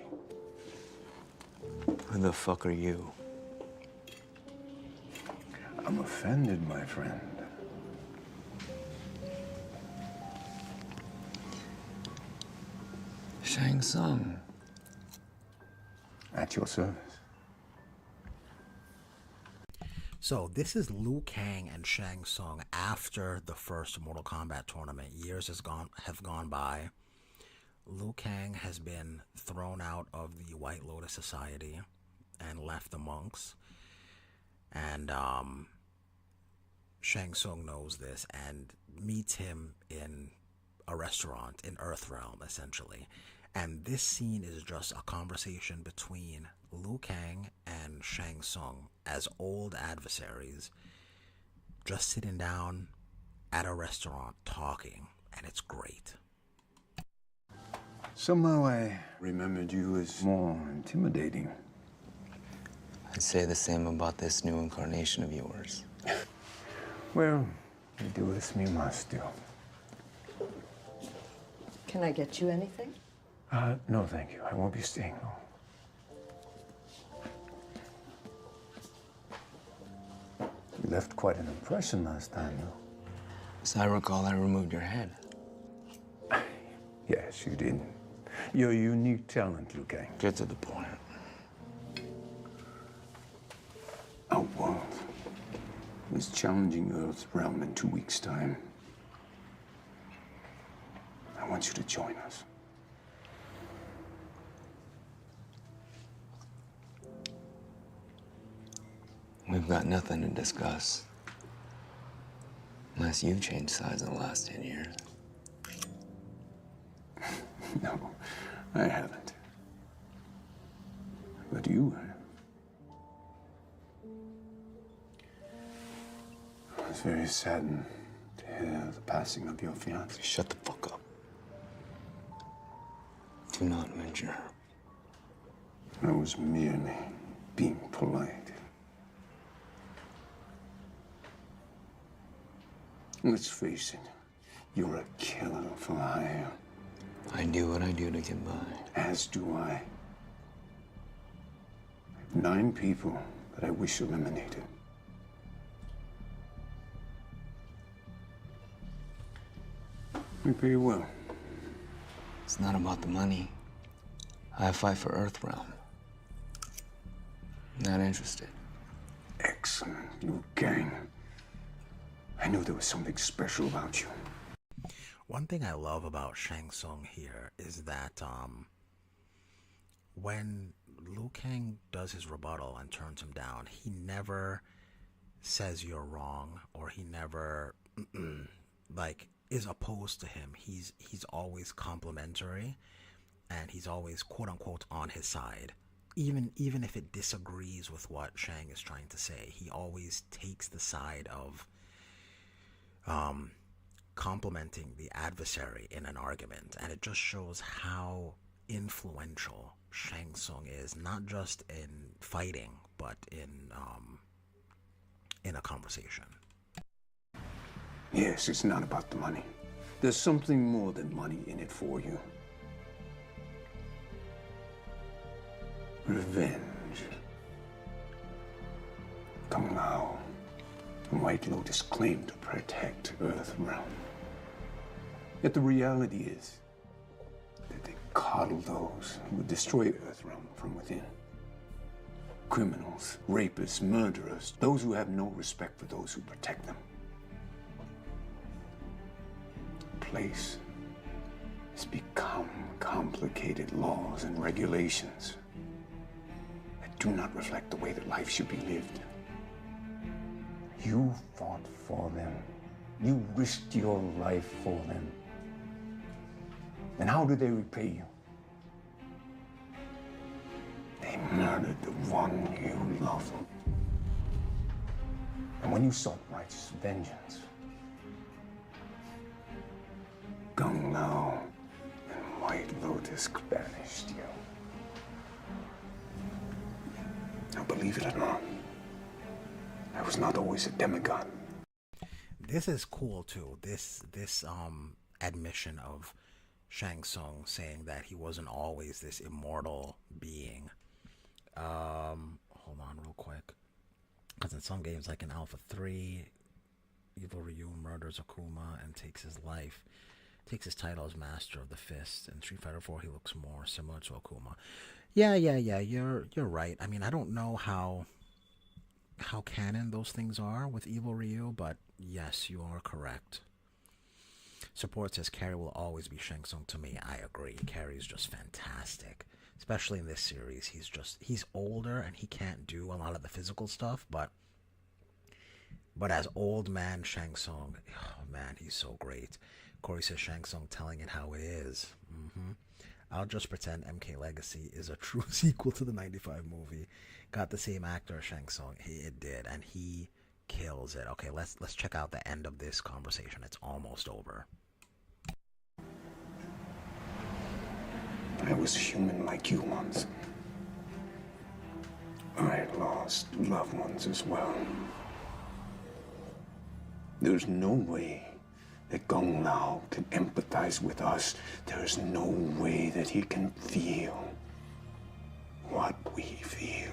Who the fuck are you? I'm offended, my friend. Shang Tsung. At your service. So this is Liu Kang and Shang Tsung after the first Mortal Kombat tournament. Years have gone by. Liu Kang has been thrown out of the White Lotus Society and left the monks. And Shang Tsung knows this and meets him in a restaurant in Earthrealm, essentially. And this scene is just a conversation between Liu Kang and Shang Tsung as old adversaries, just sitting down at a restaurant talking, and it's great. Somehow I remembered you as more intimidating. I'd say the same about this new incarnation of yours. Well, you do as we must do. Can I get you anything? No, thank you. I won't be staying long. You left quite an impression last time, though. As I recall, I removed your head. Yes, you did. Your unique talent, Liu Kang. Get to the point. Our world is challenging Earth's realm in 2 weeks' time. I want you to join us. We've got nothing to discuss. Unless you've changed sides in the last 10 years. No, I haven't. But you have. very saddened to hear the passing of your fiancée. Shut the fuck up. Do not mention her. I was merely being polite. Let's face it, you're a killer for hire. I do what I do to get by. As do I. I have 9 people that I wish eliminated. We pay well. It's not about the money. I fight for Earthrealm. Not interested. Excellent, Liu Kang. I knew there was something special about you. One thing I love about Shang Tsung here is that when Liu Kang does his rebuttal and turns him down, he never says you're wrong, or he never like is opposed to him. He's always complimentary, and he's always quote unquote on his side. Even if it disagrees with what Shang is trying to say, he always takes the side of complimenting the adversary in an argument, and it just shows how influential Shang Tsung is, not just in fighting, but in a conversation. Yes, it's not about the money. There's something more than money in it for you. Revenge. Kung Lao and White Lotus claim to protect Earthrealm. Yet the reality is that they coddle those who would destroy Earthrealm from within. Criminals, rapists, murderers, those who have no respect for those who protect them. The place has become complicated laws and regulations that do not reflect the way that life should be lived. You fought for them. You risked your life for them. And how do they repay you? They murdered the one you love. And when you sought righteous vengeance, Kung Lao and White Lotus banished you. Now, believe it or not, I was not always a demigod. This is cool too. This admission of Shang Tsung saying that he wasn't always this immortal being. Hold on real quick. Because in some games, like in Alpha 3, Evil Ryu murders Akuma and takes his life. Takes his title as Master of the Fist. In Street Fighter 4, he looks more similar to Akuma. Yeah. You're right. I mean, I don't know how canon those things are with Evil Ryu, but yes, you are correct. Support says Carrie will always be Shang Tsung to me. I agree. Carrie's just fantastic. Especially in this series. He's older and he can't do a lot of the physical stuff, but as old man Shang Tsung, oh man, he's so great. Corey says Shang Tsung telling it how it is. I'll just pretend MK Legacy is a true sequel to the 95 movie. Got the same actor as Shang Tsung. It did, and he kills it. Okay, let's check out the end of this conversation. It's almost over. I was human like you once. I lost loved ones as well. There's no way that Kung Lao can empathize with us. There's no way that he can feel what we feel.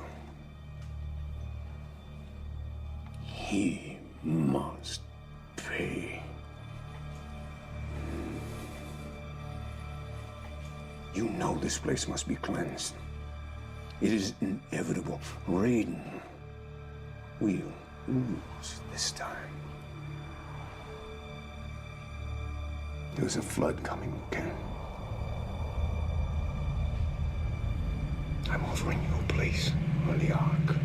He must pay. You know this place must be cleansed. It is inevitable. Raiden will lose this time. There's a flood coming, Ken. I'm offering you a place on the Ark.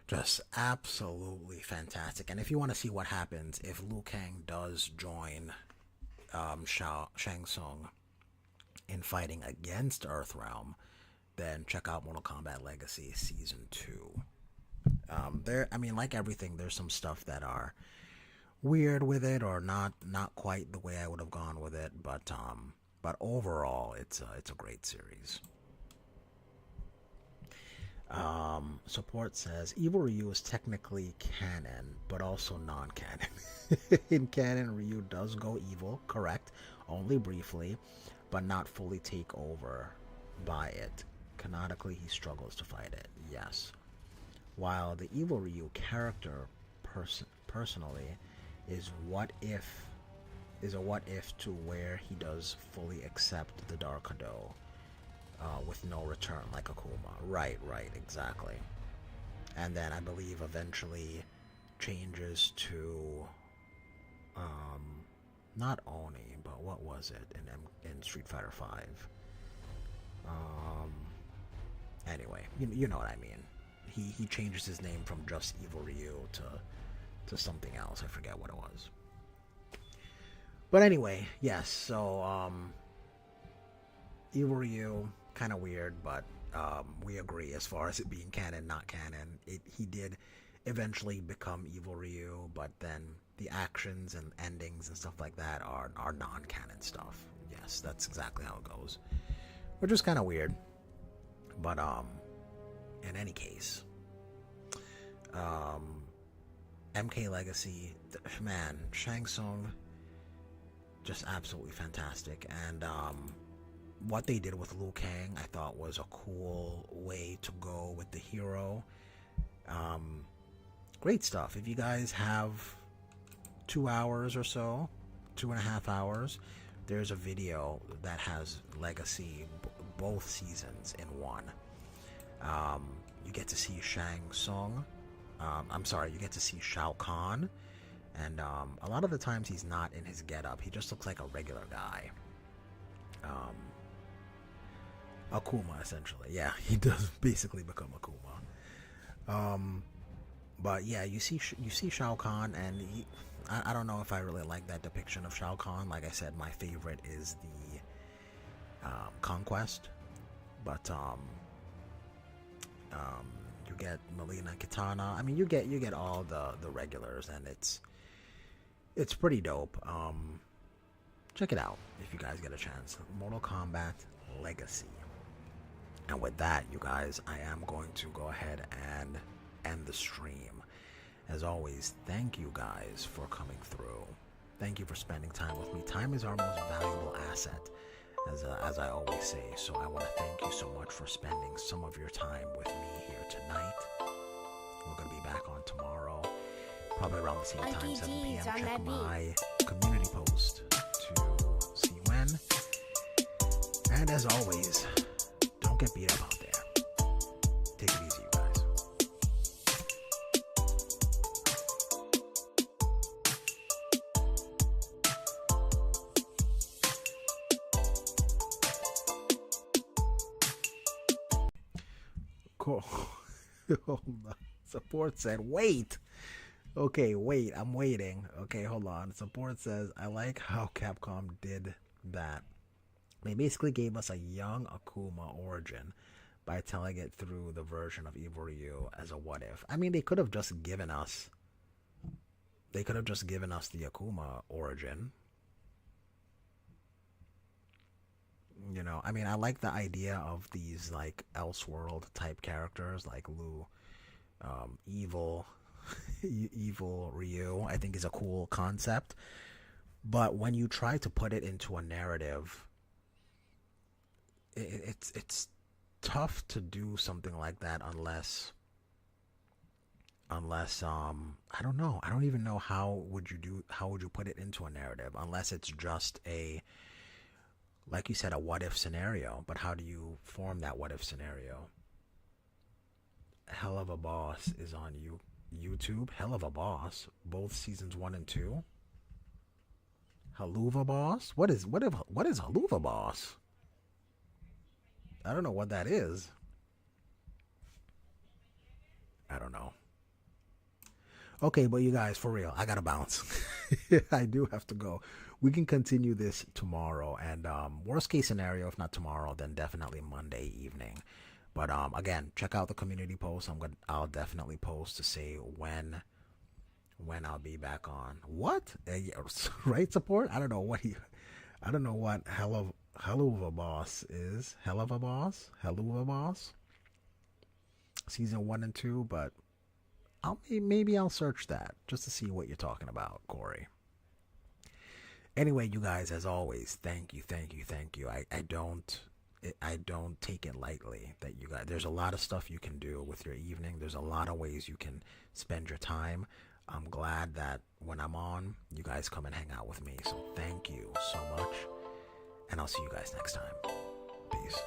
Just absolutely fantastic. And if you want to see what happens if Liu Kang does join Shang Tsung in fighting against Earthrealm, then check out Mortal Kombat Legacy Season 2. I mean, like everything, there's some stuff that are weird with it, or not quite the way I would have gone with it, but overall, it's a great series. Support says Evil Ryu is technically canon, but also non-canon. In canon, Ryu does go evil, correct, only briefly, but not fully take over by it. Canonically, he struggles to fight it, yes. While the Evil Ryu character personally is a what if to where he does fully accept the Dark Hado with no return, like Akuma. Right, exactly. And then I believe eventually changes to not Oni, but what was it in Street Fighter V? Anyway, you know what I mean. He changes his name from just Evil Ryu to something else. I forget what it was. But anyway, yes. So Evil Ryu, kind of weird, but we agree as far as it being canon, not canon. He did eventually become Evil Ryu, but then the actions and endings and stuff like that are non-canon stuff. Yes, that's exactly how it goes, which is kind of weird. But in any case, MK Legacy, man, Shang Tsung, just absolutely fantastic. And what they did with Liu Kang, I thought was a cool way to go with the hero. Great stuff. If you guys have 2 hours or so, 2.5 hours, there's a video that has Legacy, both seasons in one. You get to see Shang Tsung. You get to see Shao Kahn. And a lot of the times he's not in his getup. He just looks like a regular guy. Akuma, essentially. Yeah, he does basically become Akuma. But yeah, you see Shao Kahn, and I don't know if I really like that depiction of Shao Kahn. Like I said, my favorite is the Conquest. But you get Melina Kitana. I mean, you get all the regulars, and it's pretty dope. Check it out if you guys get a chance. Mortal Kombat Legacy. And with that, you guys, I am going to go ahead and end the stream. As always, thank you guys for coming through. Thank you for spending time with me. Time is our most valuable asset, as I always say. So I want to thank you so much for spending some of your time with me here tonight. We're going to be back on tomorrow, probably around the same time, 7 p.m. Check my community post to see when. And as always, don't get beat up out there. Take it easy, you guys. Cool. Hold on. Support said, wait. Okay, wait. I'm waiting. Okay, hold on. Support says, I like how Capcom did that. They basically gave us a young Akuma origin by telling it through the version of Evil Ryu as a what if. I mean, they could have just given us the Akuma origin. You know, I mean, I like the idea of these like Elseworld type characters like Liu, evil Ryu. I think is a cool concept. But when you try to put it into a narrative, it's tough to do something like that unless I don't know. I don't even know how would you put it into a narrative unless it's just a, like you said, a what if scenario. But how do you form that what if scenario? Hell of a Boss is on YouTube. Hell of a Boss, both seasons 1 and 2. Helluva Boss? What is Helluva Boss? I don't know what that is. I don't know. Okay, but you guys, for real, I gotta bounce. I do have to go. We can continue this tomorrow, and worst case scenario, if not tomorrow, then definitely Monday evening. But again, check out the community post. I'll definitely post to say when I'll be back on. What? Right, support? I don't know what Helluva Boss is. Helluva Boss? Season 1 and 2, but maybe I'll search that just to see what you're talking about, Corey. Anyway, you guys, as always, thank you. I don't take it lightly that you guys, there's a lot of stuff you can do with your evening. There's a lot of ways you can spend your time. I'm glad that when I'm on, you guys come and hang out with me. So thank you so much. And I'll see you guys next time. Peace.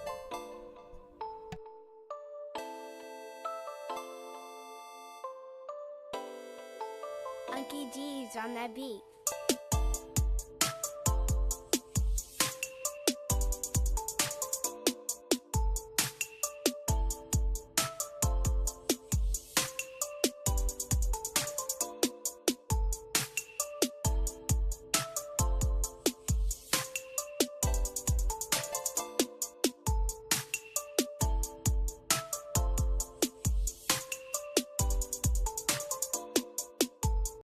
Unky G's on that beat.